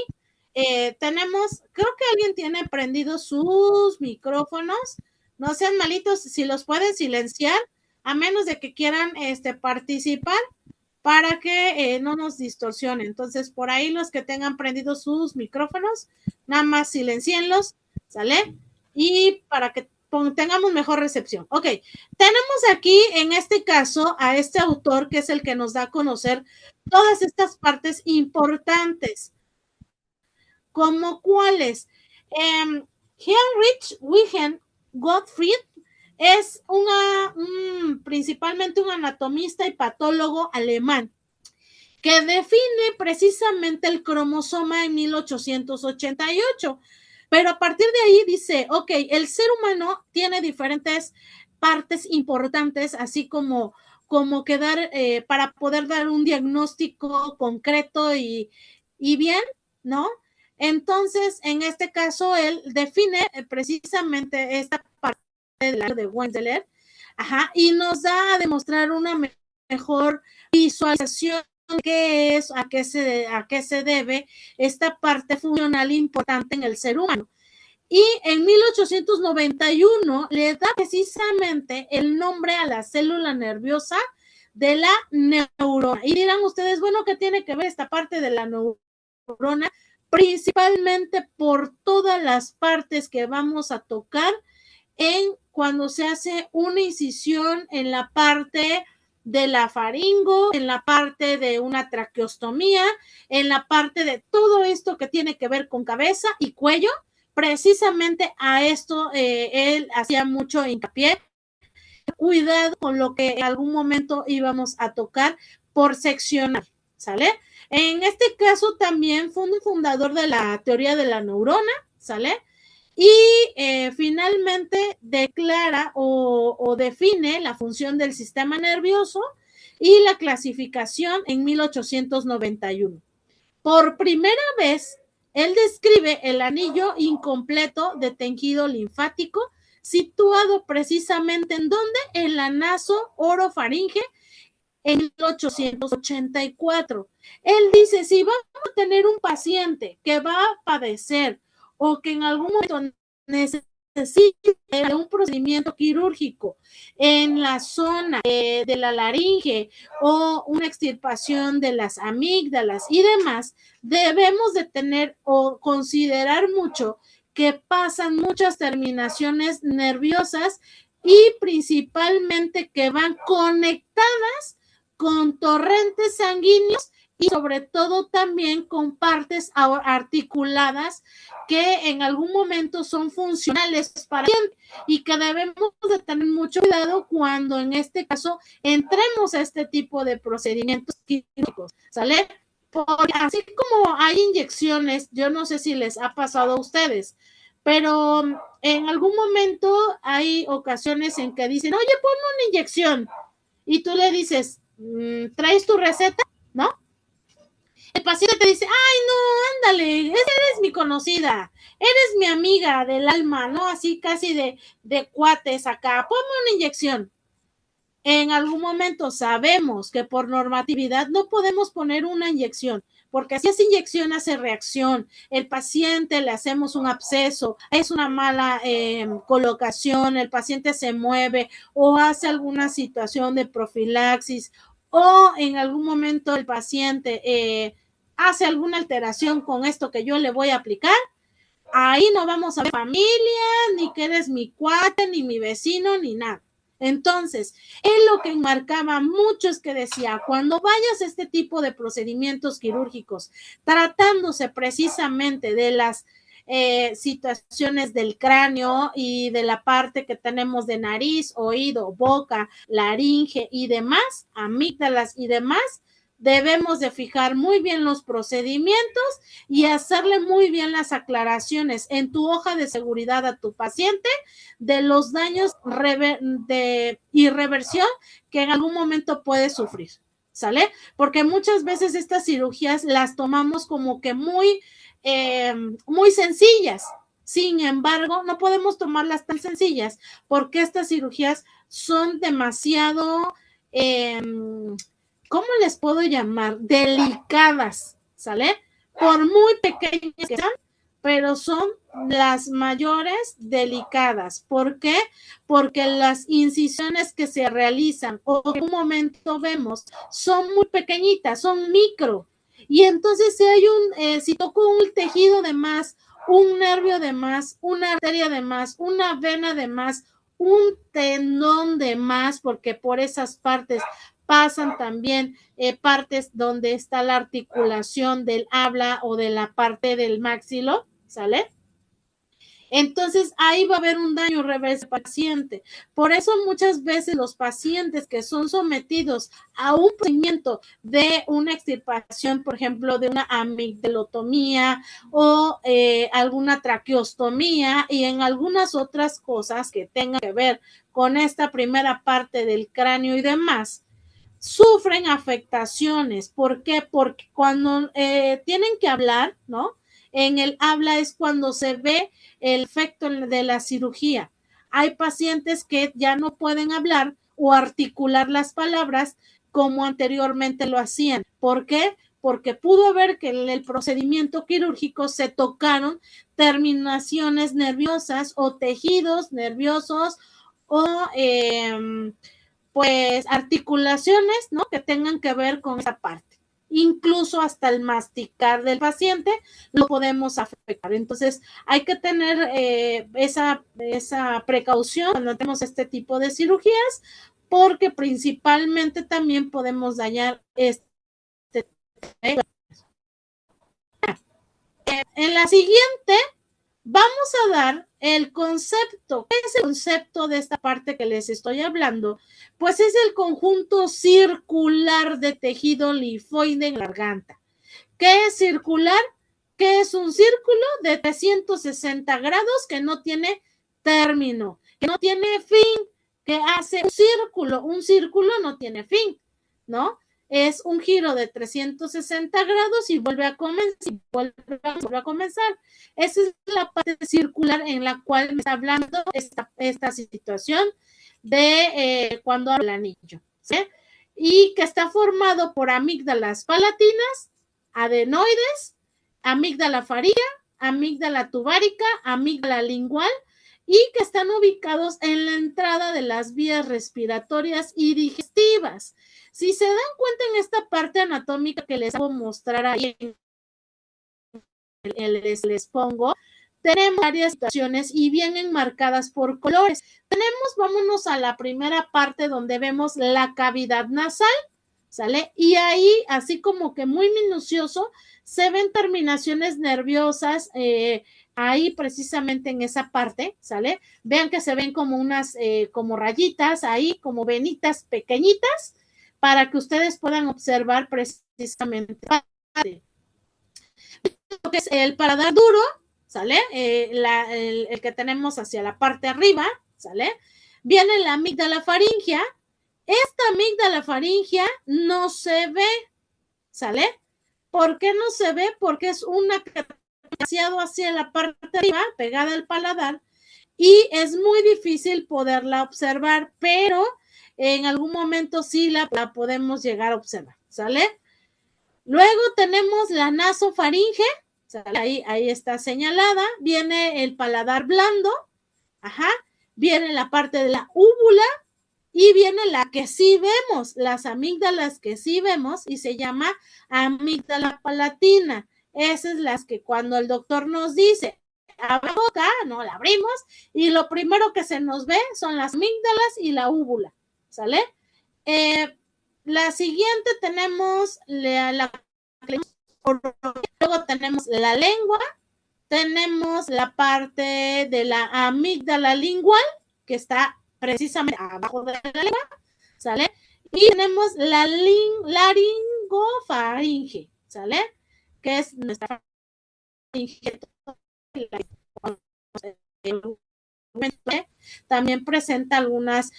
Speaker 1: tenemos, creo que alguien tiene prendidos sus micrófonos, no sean malitos, si los pueden silenciar, a menos de que quieran participar, para que no nos distorsione. Entonces, por ahí los que tengan prendidos sus micrófonos, nada más silencienlos, ¿sale? Y para que tengamos mejor recepción. Ok, tenemos aquí en este caso a este autor que es el que nos da a conocer todas estas partes importantes. ¿Como cuáles? Heinrich Wilhelm Gottfried es principalmente un anatomista y patólogo alemán que define precisamente el cromosoma en 1888, pero a partir de ahí dice, ok, el ser humano tiene diferentes partes importantes, así como para poder dar un diagnóstico concreto y bien, ¿no? Entonces, en este caso, él define precisamente esta parte de Wendeler, y nos da a demostrar una mejor visualización de qué es, a qué se debe esta parte funcional importante en el ser humano. Y en 1891 le da precisamente el nombre a la célula nerviosa de la neurona. Y dirán ustedes, bueno, ¿qué tiene que ver esta parte de la neurona? Principalmente por todas las partes que vamos a tocar cuando se hace una incisión en la parte de la faringo, en la parte de una traqueostomía, en la parte de todo esto que tiene que ver con cabeza y cuello. Precisamente a esto él hacía mucho hincapié. Cuidado con lo que en algún momento íbamos a tocar por seccionar, ¿sale? En este caso también fue un fundador de la teoría de la neurona, ¿sale? Y finalmente declara o define la función del sistema nervioso y la clasificación en 1891. Por primera vez, él describe el anillo incompleto de tejido linfático situado precisamente ¿en dónde? En la naso-orofaringe en 1884. Él dice, si vamos a tener un paciente que va a padecer o que en algún momento necesite un procedimiento quirúrgico en la zona de la laringe o una extirpación de las amígdalas y demás, debemos de tener o considerar mucho que pasan muchas terminaciones nerviosas y principalmente que van conectadas con torrentes sanguíneos y sobre todo también con partes articuladas que en algún momento son funcionales para el paciente y que debemos de tener mucho cuidado cuando en este caso entremos a este tipo de procedimientos quirúrgicos, ¿sale? Porque así como hay inyecciones, yo no sé si les ha pasado a ustedes, pero en algún momento hay ocasiones en que dicen, oye, ponme una inyección, y tú le dices, ¿traes tu receta? ¿No? El paciente te dice, ay, no, ándale, eres mi conocida, eres mi amiga del alma, ¿no? Así casi de cuates acá, ponme una inyección. En algún momento sabemos que por normatividad no podemos poner una inyección, porque si esa inyección hace reacción, el paciente le hacemos un absceso, es una mala colocación, el paciente se mueve o hace alguna situación de profilaxis o en algún momento el paciente hace alguna alteración con esto que yo le voy a aplicar, ahí no vamos a ver familia, ni que eres mi cuate, ni mi vecino, ni nada. Entonces, él lo que enmarcaba mucho es que decía, cuando vayas a este tipo de procedimientos quirúrgicos, tratándose precisamente de las situaciones del cráneo y de la parte que tenemos de nariz, oído, boca, laringe y demás, amígdalas y demás, debemos de fijar muy bien los procedimientos y hacerle muy bien las aclaraciones en tu hoja de seguridad a tu paciente de los daños de irreversión que en algún momento puede sufrir, ¿sale? Porque muchas veces estas cirugías las tomamos como que muy sencillas. Sin embargo, no podemos tomarlas tan sencillas porque estas cirugías son demasiado, ¿cómo les puedo llamar? Delicadas, ¿sale? Por muy pequeñas que sean, pero son las mayores delicadas. ¿Por qué? Porque las incisiones que se realizan o que en un momento vemos son muy pequeñitas, son micro. Y entonces si hay si toco un tejido de más, un nervio de más, una arteria de más, una vena de más, un tendón de más, porque por esas partes pasan también partes donde está la articulación del habla o de la parte del maxilo, ¿sale? Entonces ahí va a haber un daño reverso al paciente. Por eso muchas veces los pacientes que son sometidos a un procedimiento de una extirpación, por ejemplo, de una amigdalotomía o alguna traqueostomía y en algunas otras cosas que tengan que ver con esta primera parte del cráneo y demás, sufren afectaciones. ¿Por qué? Porque cuando tienen que hablar, ¿no? En el habla es cuando se ve el efecto de la cirugía. Hay pacientes que ya no pueden hablar o articular las palabras como anteriormente lo hacían. ¿Por qué? Porque pudo ver que en el procedimiento quirúrgico se tocaron terminaciones nerviosas o tejidos nerviosos o pues articulaciones, ¿no? Que tengan que ver con esa parte. Incluso hasta el masticar del paciente lo podemos afectar. Entonces, hay que tener esa precaución cuando tenemos este tipo de cirugías, porque principalmente también podemos dañar en la siguiente vamos a dar el concepto. ¿Qué es el concepto de esta parte que les estoy hablando? Pues es el conjunto circular de tejido linfoide en la garganta. ¿Qué es circular? Que es un círculo de 360 grados que no tiene término, que no tiene fin, que hace un círculo no tiene fin, ¿no? Es un giro de 360 grados y vuelve a comenzar. Esa es la parte circular en la cual me está hablando esta situación de cuando habla el anillo, ¿sí? Y que está formado por amígdalas palatinas, adenoides, amígdala faríngea, amígdala tubárica, amígdala lingual, y que están ubicados en la entrada de las vías respiratorias y digestivas. Si se dan cuenta en esta parte anatómica que les voy a mostrar ahí, les pongo, tenemos varias situaciones y vienen marcadas por colores. Vámonos a la primera parte donde vemos la cavidad nasal, ¿sale? Y ahí, así como que muy minucioso, se ven terminaciones nerviosas ahí precisamente en esa parte, ¿sale? Vean que se ven como unas, como rayitas ahí, como venitas pequeñitas, para que ustedes puedan observar precisamente lo que es el paladar duro, ¿sale? El que tenemos hacia la parte arriba, ¿sale? Viene la amígdala faríngea. Esta amígdala faríngea no se ve, ¿sale? ¿Por qué no se ve? Porque es una demasiado hacia la parte de arriba, pegada al paladar, y es muy difícil poderla observar, pero en algún momento sí la podemos llegar a observar, ¿sale? Luego tenemos la nasofaringe, ¿sale? Ahí está señalada, viene el paladar blando, ajá, viene la parte de la úvula y viene la que sí vemos, las amígdalas que sí vemos y se llama amígdala palatina. Esas es las que cuando el doctor nos dice, abajo acá, no la abrimos, y lo primero que se nos ve son las amígdalas y la úvula, ¿sale? La siguiente tenemos luego tenemos la lengua, tenemos la parte de la amígdala lingual, que está precisamente abajo de la lengua, ¿sale? Y tenemos la laringofaringe, ¿sale? Que es nuestra faringe. También presenta algunas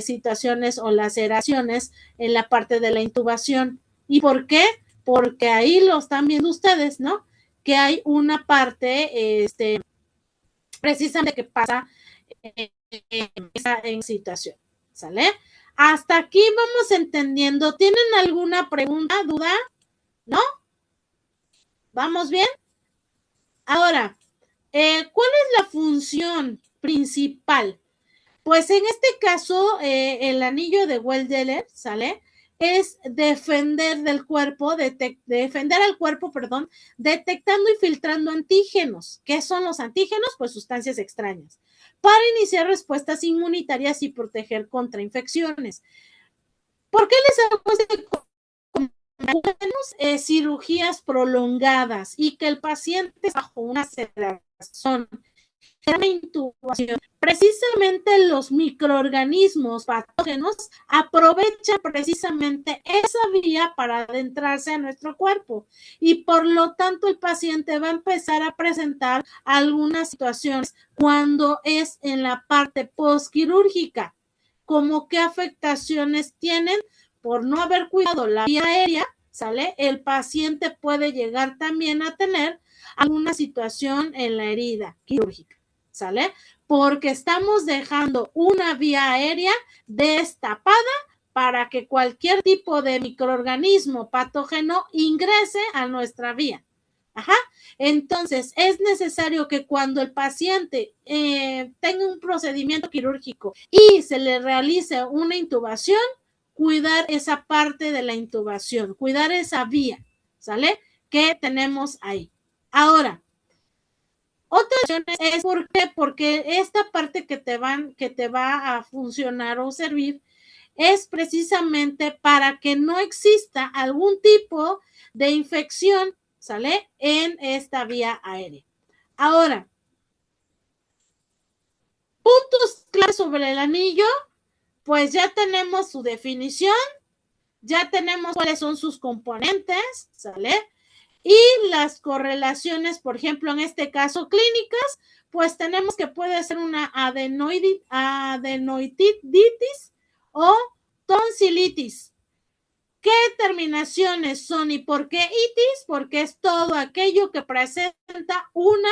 Speaker 1: situaciones o laceraciones en la parte de la intubación. ¿Y por qué? Porque ahí lo están viendo ustedes, ¿no? Que hay una parte precisamente que pasa en situación, ¿sale? Hasta aquí vamos entendiendo. ¿Tienen alguna pregunta, duda? ¿No? ¿Vamos bien? Ahora, ¿cuál es la función principal? Pues en este caso, el anillo de Weldeler, ¿sale? Es defender del cuerpo, defender al cuerpo, perdón, detectando y filtrando antígenos. ¿Qué son los antígenos? Pues sustancias extrañas, para iniciar respuestas inmunitarias y proteger contra infecciones. ¿Por qué les hago este cirugías prolongadas y que el paciente bajo una sedación, una intubación? Precisamente los microorganismos patógenos aprovechan precisamente esa vía para adentrarse a nuestro cuerpo y por lo tanto el paciente va a empezar a presentar algunas situaciones cuando es en la parte postquirúrgica, como qué afectaciones tienen por no haber cuidado la vía aérea, ¿sale? El paciente puede llegar también a tener alguna situación en la herida quirúrgica, ¿sale? Porque estamos dejando una vía aérea destapada para que cualquier tipo de microorganismo patógeno ingrese a nuestra vía. Ajá. Entonces, es necesario que cuando el paciente tenga un procedimiento quirúrgico y se le realice una intubación, cuidar esa parte de la intubación, cuidar esa vía, ¿sale? Que tenemos ahí. Ahora, otra opción es ¿por qué? Porque esta parte que te va a funcionar o servir es precisamente para que no exista algún tipo de infección, ¿sale? En esta vía aérea. Ahora, puntos claves sobre el anillo, pues ya tenemos su definición, ya tenemos cuáles son sus componentes, ¿sale? Y las correlaciones, por ejemplo, en este caso clínicas, pues tenemos que puede ser una adenoiditis o tonsilitis. ¿Qué terminaciones son y por qué itis? Porque es todo aquello que presenta una,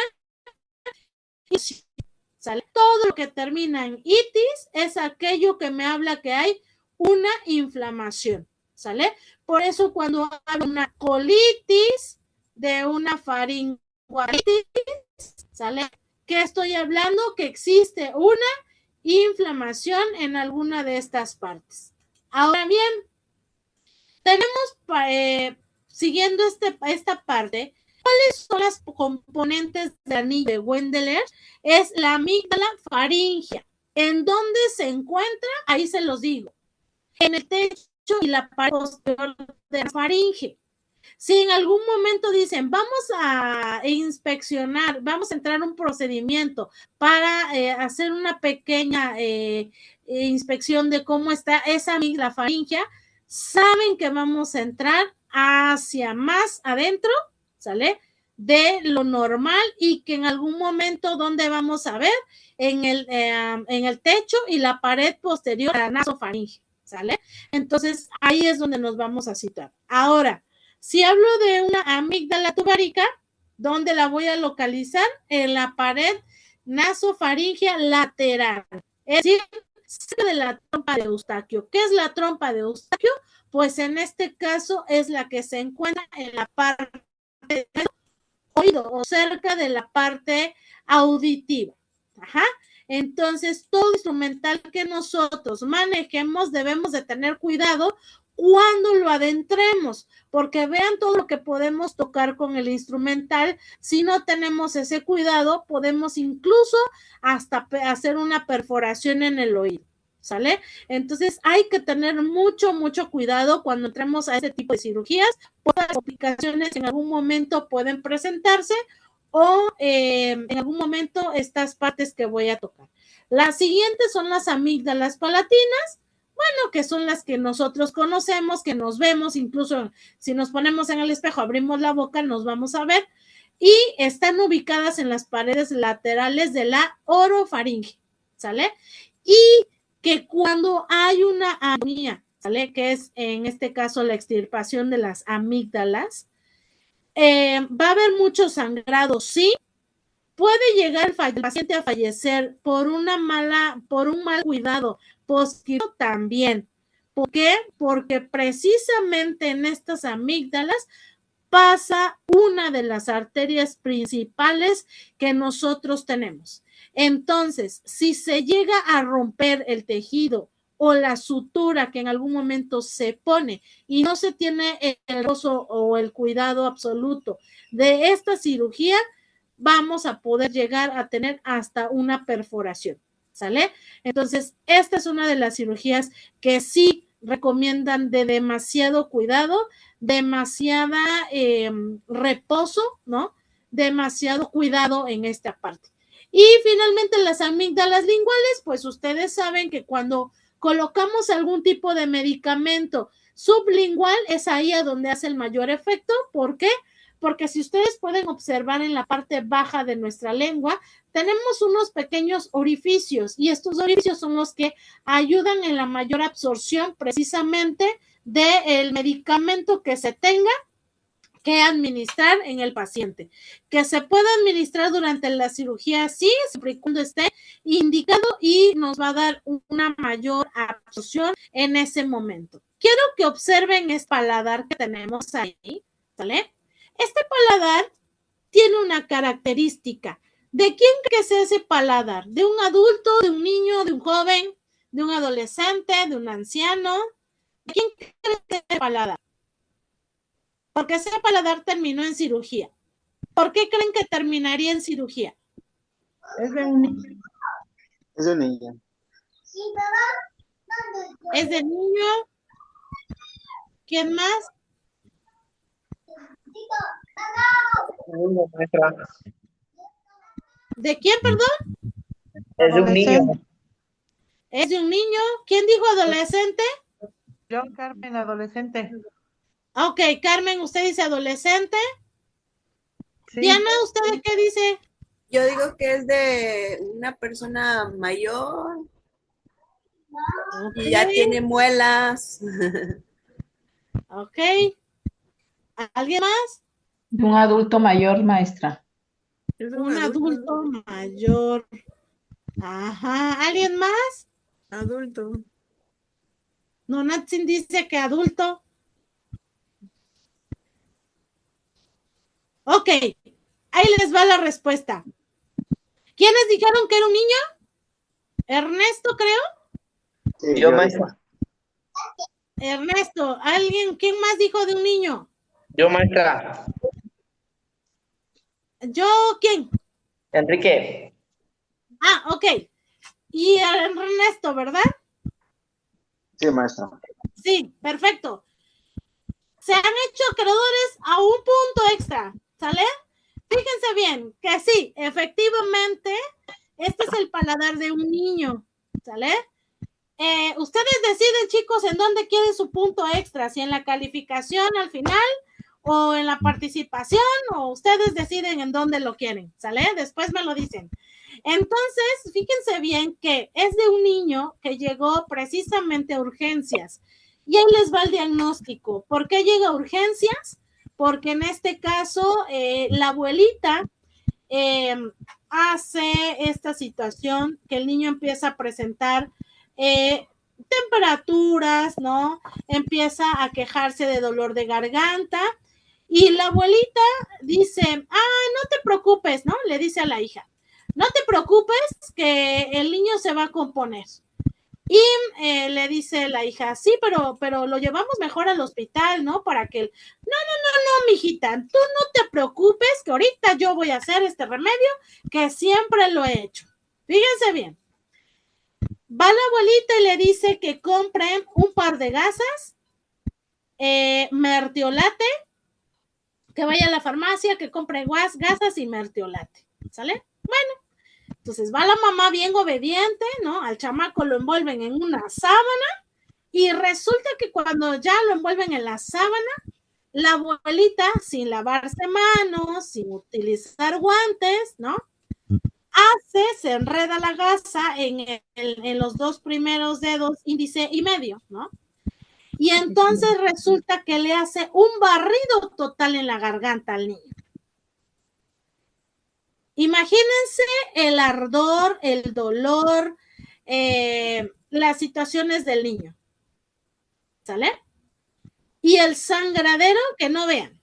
Speaker 1: ¿sale? Todo lo que termina en itis es aquello que me habla que hay una inflamación, ¿sale? Por eso cuando hablo de una colitis, de una faringitis, ¿sale? ¿Qué estoy hablando? Que existe una inflamación en alguna de estas partes. Ahora bien, tenemos, siguiendo esta parte, ¿cuáles son las componentes del anillo de Weldeler? Es la amígdala faríngea. ¿En dónde se encuentra? Ahí se los digo. En el techo y la pared posterior de la faringe. Si en algún momento dicen, vamos a inspeccionar, vamos a entrar en un procedimiento para hacer una pequeña inspección de cómo está esa amígdala faríngea, saben que vamos a entrar hacia más adentro, ¿sale? De lo normal y que en algún momento, ¿dónde vamos a ver? En el techo y la pared posterior a la nasofaringe, ¿sale? Entonces, ahí es donde nos vamos a situar. Ahora, si hablo de una amígdala tubárica, ¿dónde la voy a localizar? En la pared nasofaringea lateral, es decir, cerca de la trompa de Eustaquio. ¿Qué es la trompa de Eustaquio? Pues en este caso es la que se encuentra en la parte del oído o cerca de la parte auditiva. Ajá. Entonces, todo instrumental que nosotros manejemos debemos de tener cuidado cuando lo adentremos, porque vean todo lo que podemos tocar con el instrumental. Si no tenemos ese cuidado, podemos incluso hasta hacer una perforación en el oído, ¿sale? Entonces hay que tener mucho cuidado cuando entremos a este tipo de cirugías, porque las complicaciones en algún momento pueden presentarse o en algún momento estas partes que voy a tocar. Las siguientes son las amígdalas palatinas, bueno, que son las que nosotros conocemos, que nos vemos, incluso si nos ponemos en el espejo, abrimos la boca, nos vamos a ver, y están ubicadas en las paredes laterales de la orofaringe, ¿sale? Y que cuando hay una atonía, ¿sale? Que es en este caso la extirpación de las amígdalas, va a haber mucho sangrado, sí. Puede llegar el paciente a fallecer por un mal cuidado posquirúrgico también. ¿Por qué? Porque precisamente en estas amígdalas pasa una de las arterias principales que nosotros tenemos. Entonces, si se llega a romper el tejido o la sutura que en algún momento se pone y no se tiene el uso o el cuidado absoluto de esta cirugía, vamos a poder llegar a tener hasta una perforación, ¿sale? Entonces, esta es una de las cirugías que sí recomiendan de demasiado cuidado, demasiada reposo, ¿no? Demasiado cuidado en esta parte. Y finalmente las amígdalas linguales, pues ustedes saben que cuando colocamos algún tipo de medicamento sublingual es ahí a donde hace el mayor efecto. ¿Por qué? Porque si ustedes pueden observar en la parte baja de nuestra lengua, tenemos unos pequeños orificios y estos orificios son los que ayudan en la mayor absorción precisamente del medicamento que se tenga que administrar en el paciente. Que se pueda administrar durante la cirugía, sí, siempre y cuando esté indicado y nos va a dar una mayor absorción en ese momento. Quiero que observen este paladar que tenemos ahí, ¿sale? Este paladar tiene una característica. ¿De quién cree que es ese paladar? ¿De un adulto, de un niño, de un joven, de un adolescente, de un anciano? ¿De quién cree que es ese paladar? Porque ese paladar terminó en cirugía. ¿Por qué creen que terminaría en cirugía?
Speaker 3: Es de un niño.
Speaker 7: Es de un niño.
Speaker 1: ¿Es de niño? ¿Quién más? ¿De quién, perdón?
Speaker 12: Es de un niño.
Speaker 1: ¿Es de un niño? ¿Quién dijo adolescente?
Speaker 3: Yo, Carmen, adolescente.
Speaker 1: Ok, Carmen, ¿usted dice adolescente?
Speaker 3: Sí.
Speaker 1: Diana, ¿usted qué dice?
Speaker 6: Yo digo que es de una persona mayor y ya tiene muelas.
Speaker 1: Ok. ¿Alguien más?
Speaker 10: Un adulto mayor, maestra.
Speaker 1: Un adulto mayor. Ajá. ¿Alguien más?
Speaker 11: Adulto.
Speaker 1: No, Natsin dice que adulto. Ok. Ahí les va la respuesta. ¿Quiénes dijeron que era un niño? Ernesto, creo.
Speaker 7: Sí,
Speaker 12: Yo, maestra.
Speaker 1: Ernesto, ¿alguien? ¿Quién más dijo de un niño?
Speaker 12: Yo, maestra.
Speaker 1: ¿Yo quién?
Speaker 12: Enrique.
Speaker 1: Ah, ok. Y Ernesto, ¿verdad?
Speaker 7: Sí, maestra.
Speaker 1: Sí, perfecto. Se han hecho acreedores a un punto extra, ¿sale? Fíjense bien que sí, efectivamente, este es el paladar de un niño, ¿sale? Ustedes deciden, chicos, en dónde quieren su punto extra, si en la calificación al final o en la participación, o ustedes deciden en dónde lo quieren, ¿sale? Después me lo dicen. Entonces, fíjense bien que es de un niño que llegó precisamente a urgencias. Y ahí les va el diagnóstico. ¿Por qué llega a urgencias? Porque en este caso, la abuelita hace esta situación que el niño empieza a presentar temperaturas, ¿no? Empieza a quejarse de dolor de garganta y la abuelita dice, no te preocupes, ¿no? Le dice a la hija, no te preocupes que el niño se va a componer. Y le dice la hija, sí, pero lo llevamos mejor al hospital, ¿no? Para que no, mijita, tú no te preocupes, que ahorita yo voy a hacer este remedio que siempre lo he hecho. Fíjense bien. Va la abuelita y le dice que compren un par de gasas, mertiolate, que vaya a la farmacia, que compre gasas y mertiolate, ¿sale? Bueno, entonces va la mamá bien obediente, ¿no? Al chamaco lo envuelven en una sábana y resulta que cuando ya lo envuelven en la sábana, la abuelita, sin lavarse manos, sin utilizar guantes, ¿no? Se enreda la gasa en los dos primeros dedos, índice y medio, ¿no? Y entonces resulta que le hace un barrido total en la garganta al niño. Imagínense el ardor, el dolor, las situaciones del niño. ¿Sale? Y el sangradero que no vean.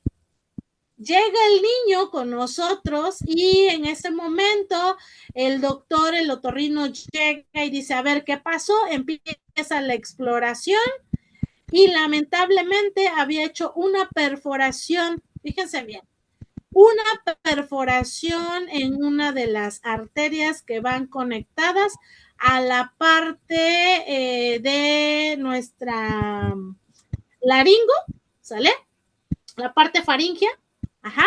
Speaker 1: Llega el niño con nosotros y en ese momento el doctor, el otorrino llega y dice, a ver, ¿qué pasó? Empieza la exploración y lamentablemente había hecho una perforación, fíjense bien, una perforación en una de las arterias que van conectadas a la parte de nuestra laringo, ¿sale? La parte faringia, ajá,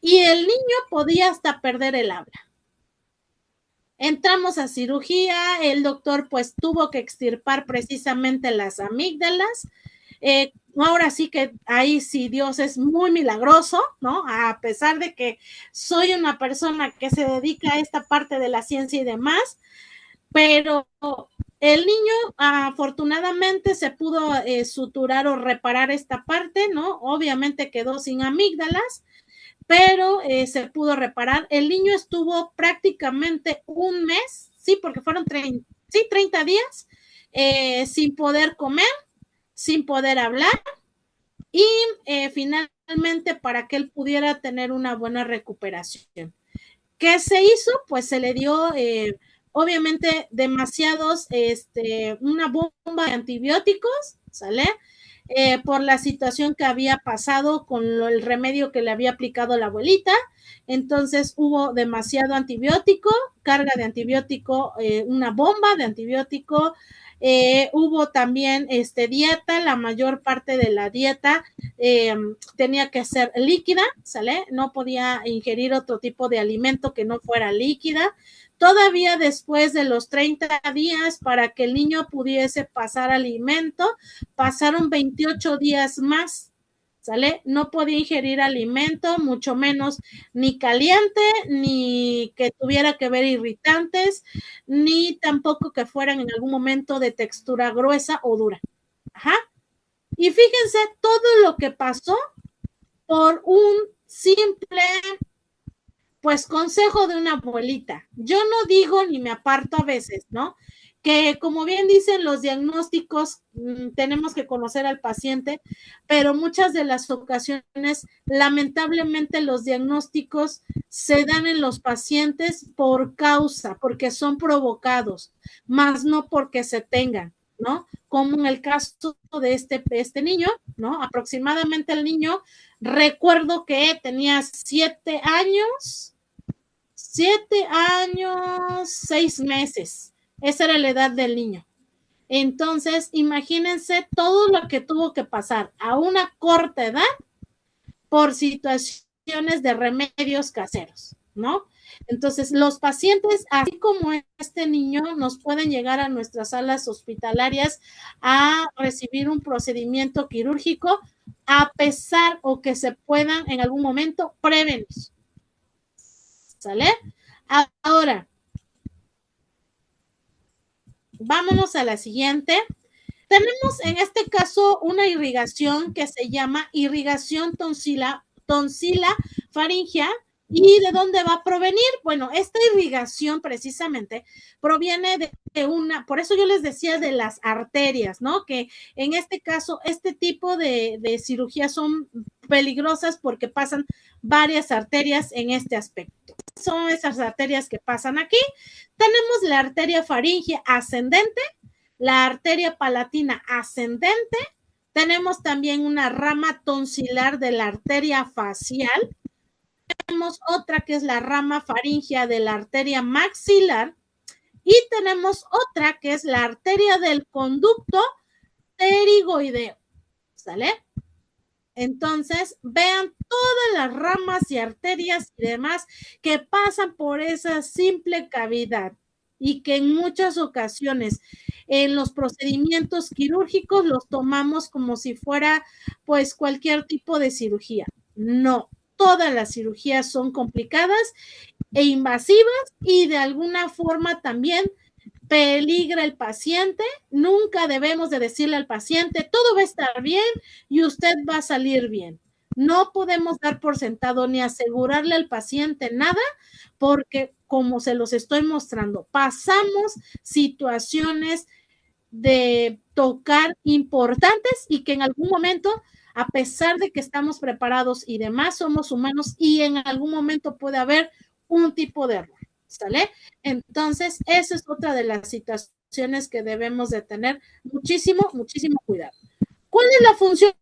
Speaker 1: y el niño podía hasta perder el habla. Entramos a cirugía, el doctor pues tuvo que extirpar precisamente las amígdalas. Ahora sí que ahí sí Dios es muy milagroso, ¿no? A pesar de que soy una persona que se dedica a esta parte de la ciencia y demás, pero el niño afortunadamente se pudo suturar o reparar esta parte, ¿no? Obviamente quedó sin amígdalas, pero se pudo reparar. El niño estuvo prácticamente un mes, sí, porque fueron 30 días sin poder comer, sin poder hablar y finalmente para que él pudiera tener una buena recuperación. ¿Qué se hizo? Pues se le dio obviamente demasiados, una bomba de antibióticos, ¿sale? Por la situación que había pasado con el remedio que le había aplicado la abuelita. Entonces hubo demasiado antibiótico, carga de antibiótico, una bomba de antibiótico. Hubo también dieta, la mayor parte de la dieta tenía que ser líquida, ¿sale? No podía ingerir otro tipo de alimento que no fuera líquida. Todavía después de los 30 días para que el niño pudiese pasar alimento, pasaron 28 días más, ¿sale? No podía ingerir alimento, mucho menos ni caliente, ni que tuviera que ver irritantes, ni tampoco que fueran en algún momento de textura gruesa o dura. Ajá. Y fíjense todo lo que pasó por un simple pues consejo de una abuelita. Yo no digo ni me aparto a veces, ¿no? Que como bien dicen los diagnósticos, tenemos que conocer al paciente, pero muchas de las ocasiones, lamentablemente los diagnósticos se dan en los pacientes por causa, porque son provocados, más no porque se tengan, ¿no? Como en el caso de este niño, ¿no? Aproximadamente el niño, recuerdo que tenía 7 años, 6 meses. Esa era la edad del niño. Entonces, imagínense todo lo que tuvo que pasar a una corta edad por situaciones de remedios caseros, ¿no? Entonces, los pacientes, así como este niño, nos pueden llegar a nuestras salas hospitalarias a recibir un procedimiento quirúrgico a pesar o que se puedan en algún momento prevenir. ¿Sale? Ahora, vámonos a la siguiente. Tenemos en este caso una irrigación que se llama irrigación tonsila faringea. ¿Y de dónde va a provenir? Bueno, esta irrigación precisamente proviene de una, por eso yo les decía de las arterias, ¿no? Que en este caso, este tipo de cirugías son peligrosas porque pasan varias arterias en este aspecto. Son esas arterias que pasan aquí. Tenemos la arteria faríngea ascendente, la arteria palatina ascendente, tenemos también una rama tonsilar de la arteria facial, tenemos otra que es la rama faríngea de la arteria maxilar y tenemos otra que es la arteria del conducto pterigoideo, ¿sale? Entonces, vean todas las ramas y arterias y demás que pasan por esa simple cavidad y que en muchas ocasiones en los procedimientos quirúrgicos los tomamos como si fuera pues cualquier tipo de cirugía. No, todas las cirugías son complicadas e invasivas y de alguna forma también peligra el paciente. Nunca debemos de decirle al paciente, todo va a estar bien y usted va a salir bien. No podemos dar por sentado ni asegurarle al paciente nada, porque como se los estoy mostrando, pasamos situaciones de tocar importantes y que en algún momento, a pesar de que estamos preparados y demás, somos humanos y en algún momento puede haber un tipo de error. ¿Sale? Entonces, esa es otra de las situaciones que debemos de tener muchísimo, muchísimo cuidado. ¿Cuál es la función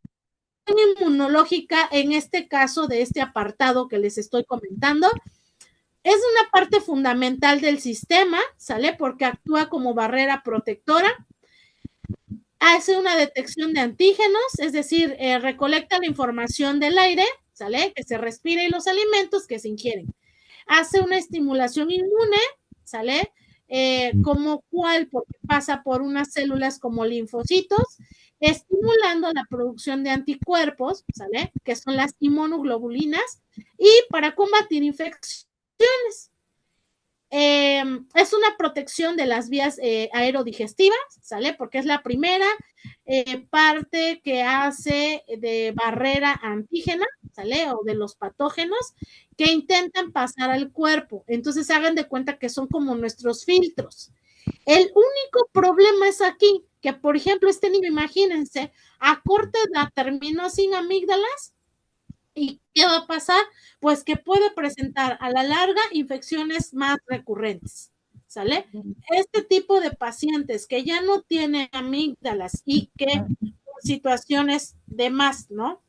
Speaker 1: inmunológica en este caso de este apartado que les estoy comentando? Es una parte fundamental del sistema, ¿sale? Porque actúa como barrera protectora, hace una detección de antígenos, es decir, recolecta la información del aire, ¿sale? Que se respira y los alimentos que se ingieren. Hace una estimulación inmune, ¿sale? Como cual, porque pasa por unas células como linfocitos, estimulando la producción de anticuerpos, ¿sale? Que son las inmunoglobulinas, y para combatir infecciones. Es una protección de las vías aerodigestivas, ¿sale? Porque es la primera parte que hace de barrera antígena, ¿sale? O de los patógenos que intentan pasar al cuerpo. Entonces hagan de cuenta que son como nuestros filtros. El único problema es aquí, que por ejemplo este niño, imagínense, a corta edad terminó sin amígdalas. ¿Y qué va a pasar? Pues que puede presentar a la larga infecciones más recurrentes, ¿sale? Este tipo de pacientes que ya no tienen amígdalas y que situaciones de más, ¿no?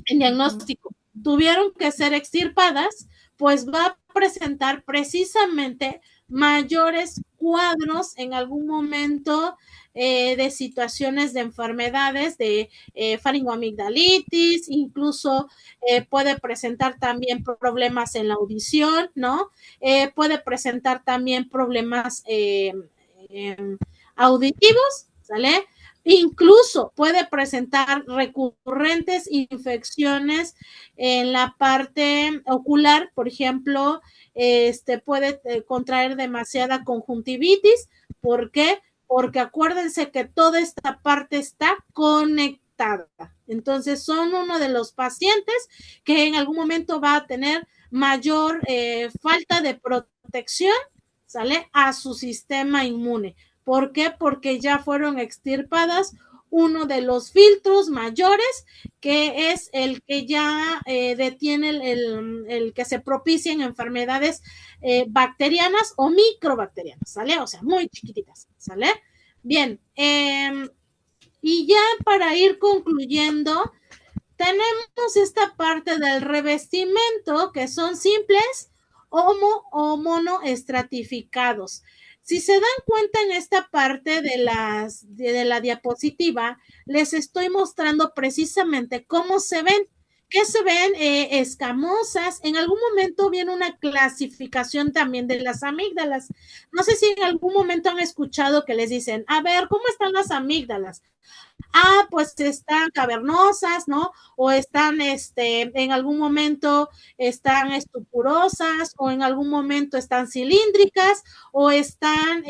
Speaker 1: En diagnóstico tuvieron que ser extirpadas, pues va a presentar precisamente mayores cuadros en algún momento de situaciones de enfermedades de faringoamigdalitis, incluso puede presentar también problemas en la audición, ¿no? Puede presentar también problemas auditivos, ¿sale? Incluso puede presentar recurrentes infecciones en la parte ocular, por ejemplo, puede contraer demasiada conjuntivitis. ¿Por qué? Porque acuérdense que toda esta parte está conectada. Entonces, son uno de los pacientes que en algún momento va a tener mayor falta de protección, ¿sale? A su sistema inmune. ¿Por qué? Porque ya fueron extirpadas uno de los filtros mayores, que es el que ya detiene el que se propician enfermedades bacterianas o microbacterianas, ¿sale? O sea, muy chiquititas, ¿sale? Bien, y ya para ir concluyendo, tenemos esta parte del revestimiento, que son simples o monoestratificados. Si se dan cuenta en esta parte de la diapositiva, les estoy mostrando precisamente cómo se ven. ¿Qué se ven? Escamosas. En algún momento viene una clasificación también de las amígdalas. No sé si en algún momento han escuchado que les dicen, a ver, ¿cómo están las amígdalas? Ah, pues están cavernosas, ¿no? O están, en algún momento están estupurosas, o en algún momento están cilíndricas, o están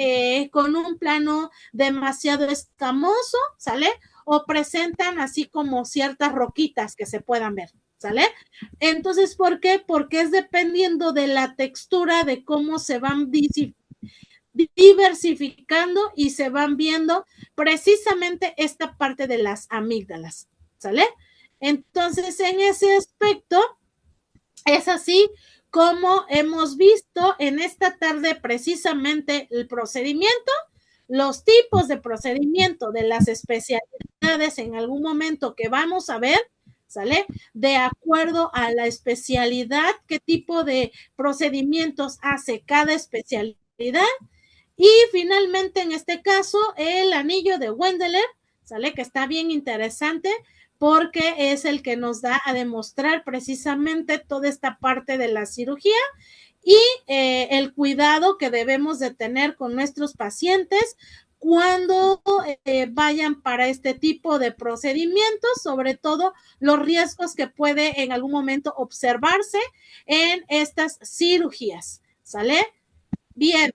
Speaker 1: con un plano demasiado escamoso, ¿sale? O presentan así como ciertas roquitas que se puedan ver, ¿sale? Entonces, ¿por qué? Porque es dependiendo de la textura, de cómo se van diversificando y se van viendo precisamente esta parte de las amígdalas, ¿sale? Entonces, en ese aspecto, es así como hemos visto en esta tarde precisamente el procedimiento. los tipos de procedimiento de las especialidades en algún momento que vamos a ver, ¿sale? De acuerdo a la especialidad, qué tipo de procedimientos hace cada especialidad. Y finalmente, en este caso, el anillo de Wendler, ¿sale? Que está bien interesante porque es el que nos da a demostrar precisamente toda esta parte de la cirugía y el cuidado que debemos de tener con nuestros pacientes cuando vayan para este tipo de procedimientos, sobre todo los riesgos que puede en algún momento observarse en estas cirugías, ¿sale? Bien,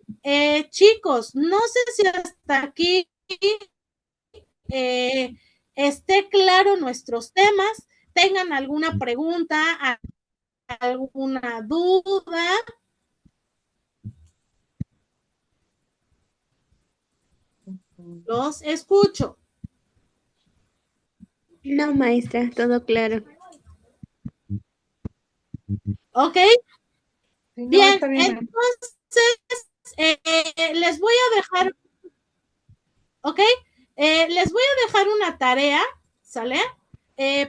Speaker 1: chicos, no sé si hasta aquí esté claro nuestros temas, tengan alguna pregunta, alguna duda. Los escucho.
Speaker 8: No, maestra, todo claro.
Speaker 1: Ok.
Speaker 3: Sí, no,
Speaker 1: Bien,
Speaker 3: está bien.
Speaker 1: entonces les voy a dejar, ok, les voy a dejar una tarea, ¿sale?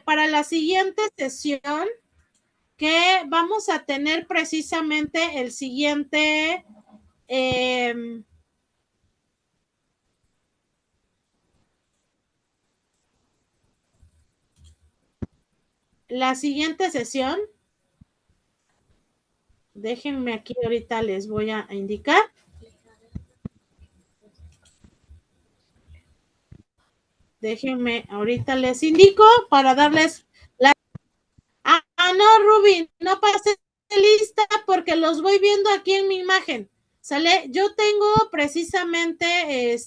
Speaker 1: Para la siguiente sesión que vamos a tener precisamente el siguiente, la siguiente sesión. Déjenme aquí, ahorita les voy a indicar. Déjenme, ahorita les indico para darles la... no, Rubí, no pases lista porque los voy viendo aquí en mi imagen. ¿Sale? Yo tengo precisamente,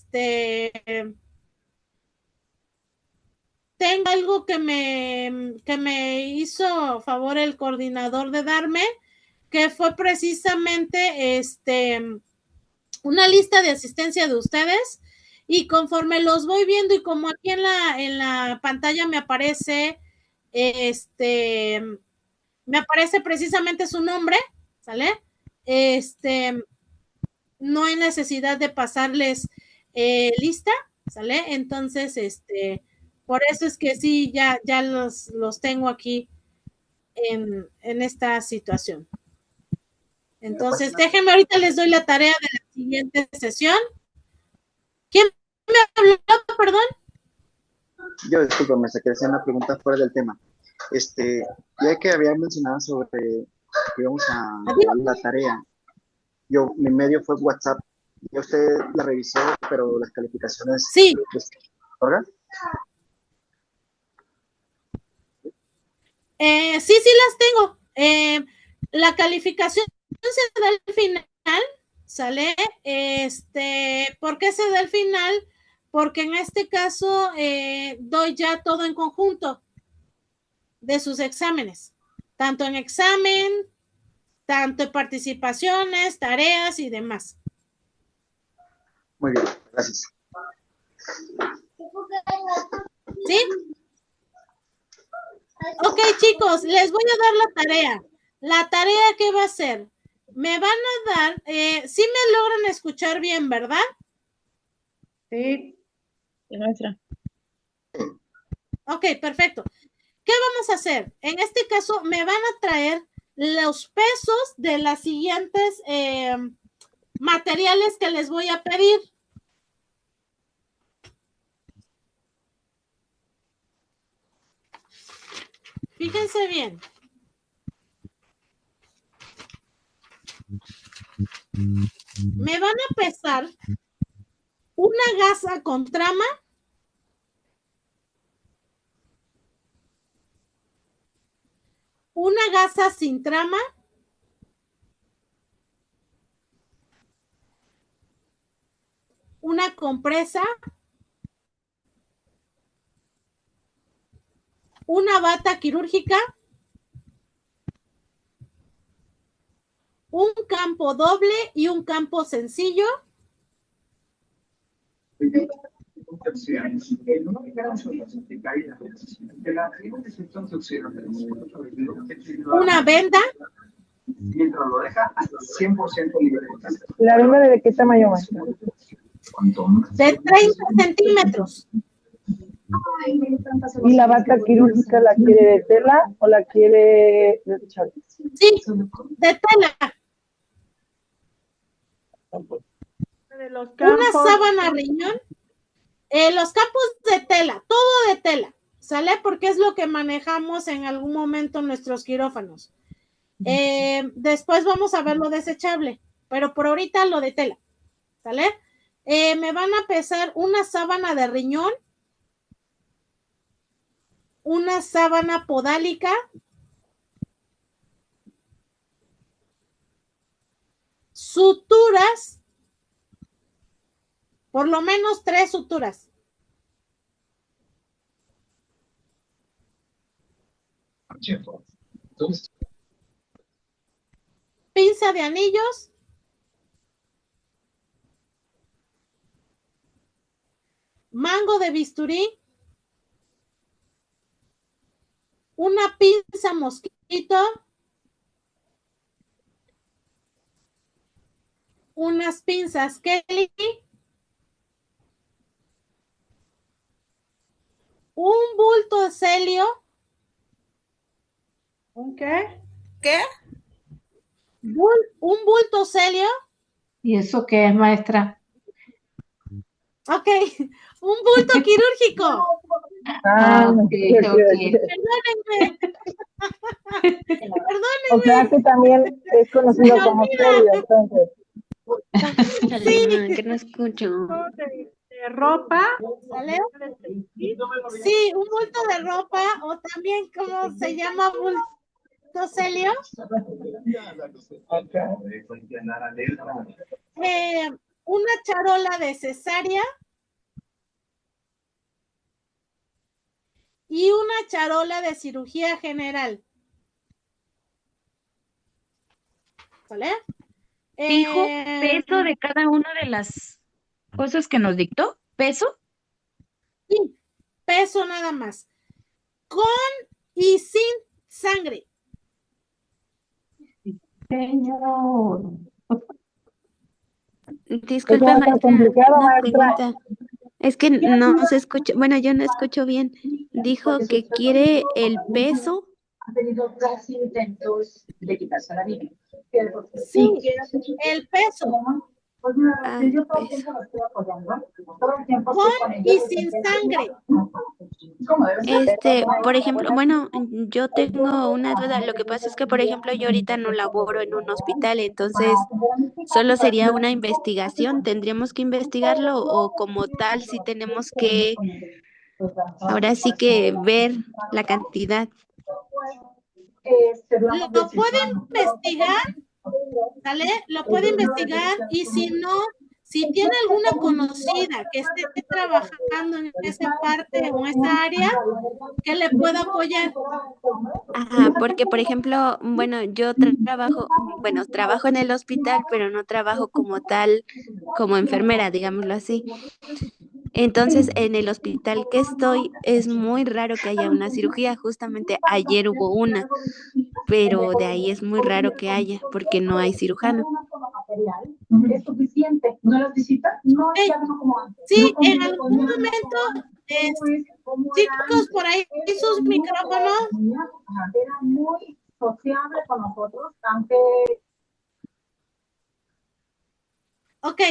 Speaker 1: tengo algo que me hizo favor el coordinador de darme, que fue precisamente, una lista de asistencia de ustedes, y conforme los voy viendo y como aquí en la pantalla me aparece, me aparece precisamente su nombre, ¿sale? No hay necesidad de pasarles lista, ¿sale? Entonces, por eso es que sí, ya los tengo aquí en esta situación. Entonces, déjenme, ahorita les doy la tarea de la siguiente sesión. ¿Quién me habló? Perdón.
Speaker 7: Yo, disculpa, me saqué hacer una pregunta fuera del tema. Ya que había mencionado sobre que íbamos a llevar la tarea, mi medio fue WhatsApp. Ya usted la revisó, pero las calificaciones...
Speaker 1: Sí.
Speaker 7: ¿Verdad?
Speaker 1: Sí las tengo. La calificación se da al final, ¿sale? ¿Por qué se da al final? Porque en este caso doy ya todo en conjunto de sus exámenes, tanto en examen, tanto en participaciones, tareas y demás.
Speaker 7: Muy bien, gracias.
Speaker 1: ¿Sí? Ok, chicos, les voy a dar la tarea. La tarea, ¿qué va a ser? Me van a dar, sí me logran escuchar bien, ¿verdad?
Speaker 3: Sí.
Speaker 11: Maestra.
Speaker 1: Ok, perfecto. ¿Qué vamos a hacer? En este caso, me van a traer los pesos de las siguientes materiales que les voy a pedir. Fíjense bien. Me van a pesar una gasa con trama, una gasa sin trama, una compresa, una bata quirúrgica, un campo doble y un campo sencillo, una venda.
Speaker 5: ¿La venda de qué tamaño, maestra?
Speaker 1: de 30 centímetros.
Speaker 5: ¿Y la bata quirúrgica la quiere de tela o la quiere de chale?
Speaker 1: Sí, de tela.
Speaker 3: De los
Speaker 1: Una
Speaker 3: campos.
Speaker 1: sábana riñón. Los campos de tela, todo de tela, ¿sale? Porque es lo que manejamos en algún momento en nuestros quirófanos. Después vamos a ver lo desechable, pero por ahorita lo de tela, ¿sale? Me van a pesar una sábana de riñón, una sábana podálica, suturas, por lo menos 3 suturas. Pinza de anillos. Mango de bisturí. Una pinza mosquito. Unas pinzas Kelly. Un bulto de celio.
Speaker 3: ¿Un qué?
Speaker 6: ¿Qué?
Speaker 1: Un bulto celio.
Speaker 10: ¿Y eso qué es, maestra?
Speaker 1: Ok, un bulto quirúrgico.
Speaker 10: Ok.
Speaker 1: Perdónenme. Perdónenme.
Speaker 5: O sea que también es conocido como celio, entonces.
Speaker 8: Sí. Que no escucho.
Speaker 3: De ropa.
Speaker 1: ¿Sale? Sí, un bulto de ropa o también como se llama bulto celio. Una charola de cesárea y una charola de cirugía general. ¿Sale?
Speaker 4: ¿Dijo peso de cada una de las cosas que nos dictó? ¿Peso?
Speaker 1: Sí, peso nada más. Con y sin sangre.
Speaker 10: Señor.
Speaker 8: Disculpe,
Speaker 5: Eso está
Speaker 8: maestra,
Speaker 5: complicado,
Speaker 8: una
Speaker 5: maestra.
Speaker 8: pregunta. Es que no se escucha, bueno, yo no escucho bien. Dijo que quiere el peso.
Speaker 1: Sí, el peso.
Speaker 8: Ah, el peso.
Speaker 1: Con y sin sangre.
Speaker 8: Por ejemplo, bueno, yo tengo una duda. Lo que pasa es que, por ejemplo, yo ahorita no laboro en un hospital, entonces solo sería una investigación. ¿Tendríamos que investigarlo o como tal si tenemos que, ahora sí que ver la cantidad?
Speaker 1: Lo puede investigar, ¿sale? Lo puede investigar y si no, si tiene alguna conocida que esté trabajando en esa parte o en esa área, que le pueda apoyar.
Speaker 8: Ajá, porque por ejemplo, bueno, yo trabajo en el hospital, pero no trabajo como tal, como enfermera, digámoslo así. Entonces, en el hospital que estoy, es muy raro que haya una cirugía. Justamente ayer hubo una, pero de ahí es muy raro que haya, porque no hay cirujano.
Speaker 1: ¿Es suficiente? ¿No las visitas? No, sí, en algún momento, chicos, por ahí sus micrófonos.
Speaker 5: Era muy sociable con nosotros, aunque...
Speaker 1: Ok,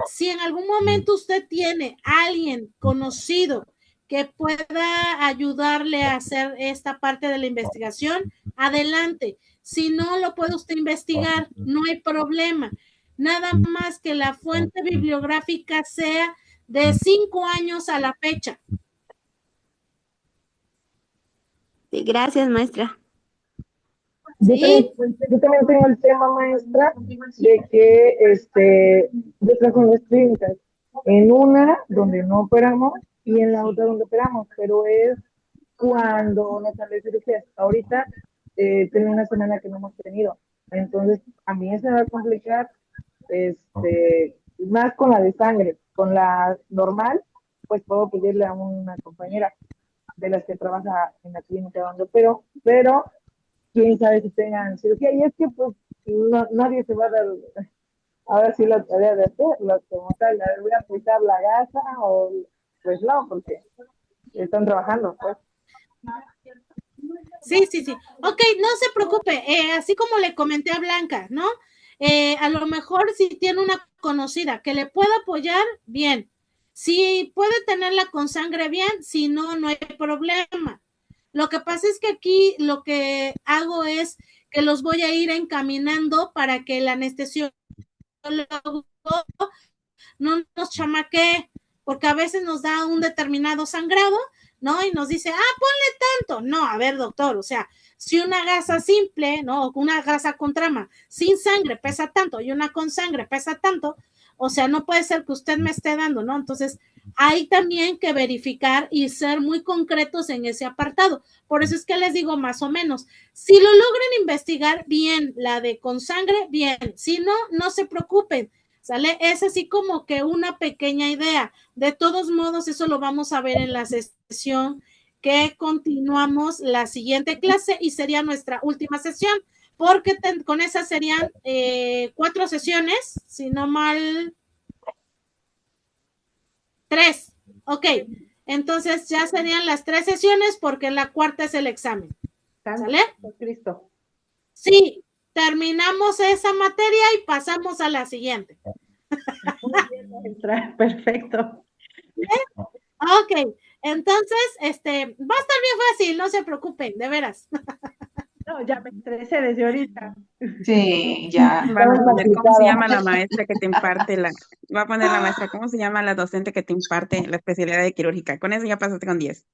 Speaker 1: si en algún momento usted tiene a alguien conocido que pueda ayudarle a hacer esta parte de la investigación, adelante. Si no lo puede usted investigar, no hay problema. Nada más que la fuente bibliográfica sea de 5 años a la fecha.
Speaker 8: Sí, gracias, maestra.
Speaker 5: Yo también tengo el tema, maestra, de que yo trabajo en dos clínicas, en una donde no operamos y en la otra donde operamos, pero es cuando no sale cirugías. Ahorita tengo una semana que no hemos tenido, entonces a mí se me va a complicar más con la de sangre. Con la normal, pues puedo pedirle a una compañera de las que trabaja en la clínica donde opero, pero quién sabe si tengan cirugía. Y es que pues nadie se va a dar A ver si lo podría hacer, como tal, a ver, voy a pisar la gasa o pues no, porque están trabajando, pues.
Speaker 1: Sí, sí, sí. Ok, no se preocupe. Así como le comenté a Blanca, ¿no? A lo mejor si tiene una conocida que le pueda apoyar, bien. Si puede tenerla con sangre, bien. Si no, no hay problema. Lo que pasa es que aquí lo que hago es que los voy a ir encaminando para que el anestesiólogo no nos chamaquee, porque a veces nos da un determinado sangrado, ¿no? Y nos dice, ponle tanto. No, a ver, doctor, o sea, si una gasa simple, ¿no? O una gasa con trama sin sangre pesa tanto y una con sangre pesa tanto, o sea, no puede ser que usted me esté dando, ¿no? Entonces, hay también que verificar y ser muy concretos en ese apartado. Por eso es que les digo más o menos. Si lo logran investigar, bien, la de con sangre, bien. Si no, no se preocupen. ¿Sale? Es así como que una pequeña idea. De todos modos, eso lo vamos a ver en la sesión que continuamos la siguiente clase y sería nuestra última sesión, porque con esas serían 4 sesiones, si no mal 3. Ok, entonces ya serían las 3 sesiones porque la cuarta es el examen. ¿Sale?
Speaker 3: Cristo.
Speaker 1: Sí, terminamos esa materia y pasamos a la siguiente.
Speaker 3: Perfecto.
Speaker 1: Ok, entonces, va a estar bien fácil, no se preocupen, de veras.
Speaker 3: No, ya me estresé desde ahorita.
Speaker 10: Sí, ya.
Speaker 13: Va a poner cómo se llama la maestra que te imparte va a poner la maestra, cómo se llama la docente que te imparte la especialidad de quirúrgica. Con eso ya pasaste con 10.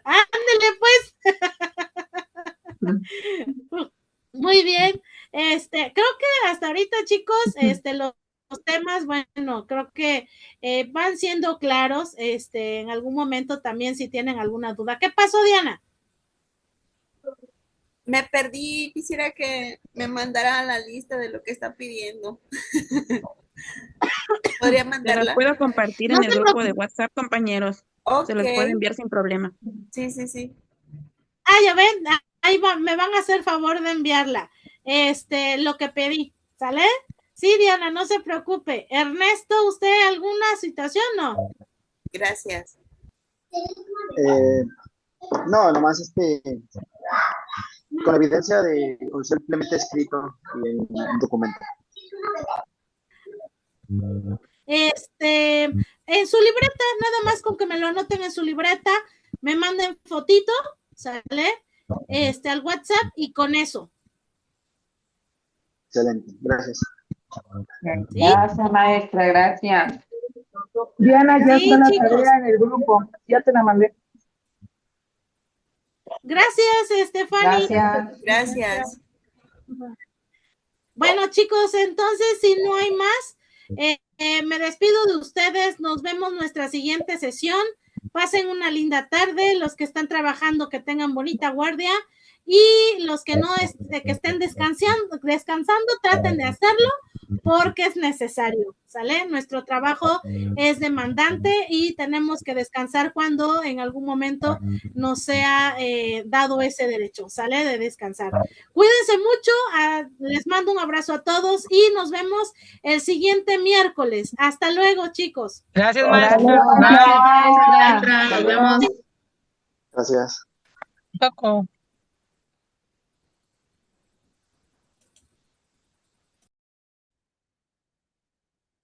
Speaker 1: Ándele, pues. Muy bien. Creo que hasta ahorita, chicos, los temas, bueno, creo que van siendo claros. En algún momento también si tienen alguna duda. ¿Qué pasó, Diana?
Speaker 6: Me perdí, quisiera que me mandara la lista de lo que está pidiendo. ¿Podría
Speaker 13: Se
Speaker 6: mandarla?
Speaker 13: los puedo compartir en el grupo de WhatsApp, compañeros. Se los puedo enviar sin problema.
Speaker 6: Sí, sí, sí.
Speaker 1: Ya ven, ahí me van a hacer favor de enviarla. Lo que pedí, ¿sale? Sí, Diana, no se preocupe. Ernesto, ¿usted alguna situación no?
Speaker 6: Gracias.
Speaker 7: No, nomás con evidencia con simplemente escrito en un documento.
Speaker 1: En su libreta, nada más con que me lo anoten en su libreta, me manden fotito, ¿sale? Al WhatsApp y con eso.
Speaker 7: Excelente, gracias.
Speaker 1: ¿Sí?
Speaker 10: Gracias, maestra, gracias.
Speaker 5: Diana, ya
Speaker 1: Sí,
Speaker 5: está la
Speaker 1: chicos.
Speaker 5: tarea en el grupo, ya te la mandé.
Speaker 1: Gracias, Stephanie.
Speaker 10: Gracias.
Speaker 6: Gracias.
Speaker 1: Bueno, chicos, entonces, si no hay más, me despido de ustedes. Nos vemos nuestra siguiente sesión. Pasen una linda tarde. Los que están trabajando, que tengan bonita guardia. Y los que no, que estén descansando, traten de hacerlo porque es necesario, ¿sale? Nuestro trabajo es demandante y tenemos que descansar cuando en algún momento nos sea dado ese derecho, ¿sale? De descansar. Cuídense mucho, les mando un abrazo a todos y nos vemos el siguiente miércoles. Hasta luego, chicos.
Speaker 9: Gracias, maestra.
Speaker 10: Gracias, maestra. Nos vemos.
Speaker 7: Gracias.
Speaker 9: Poco.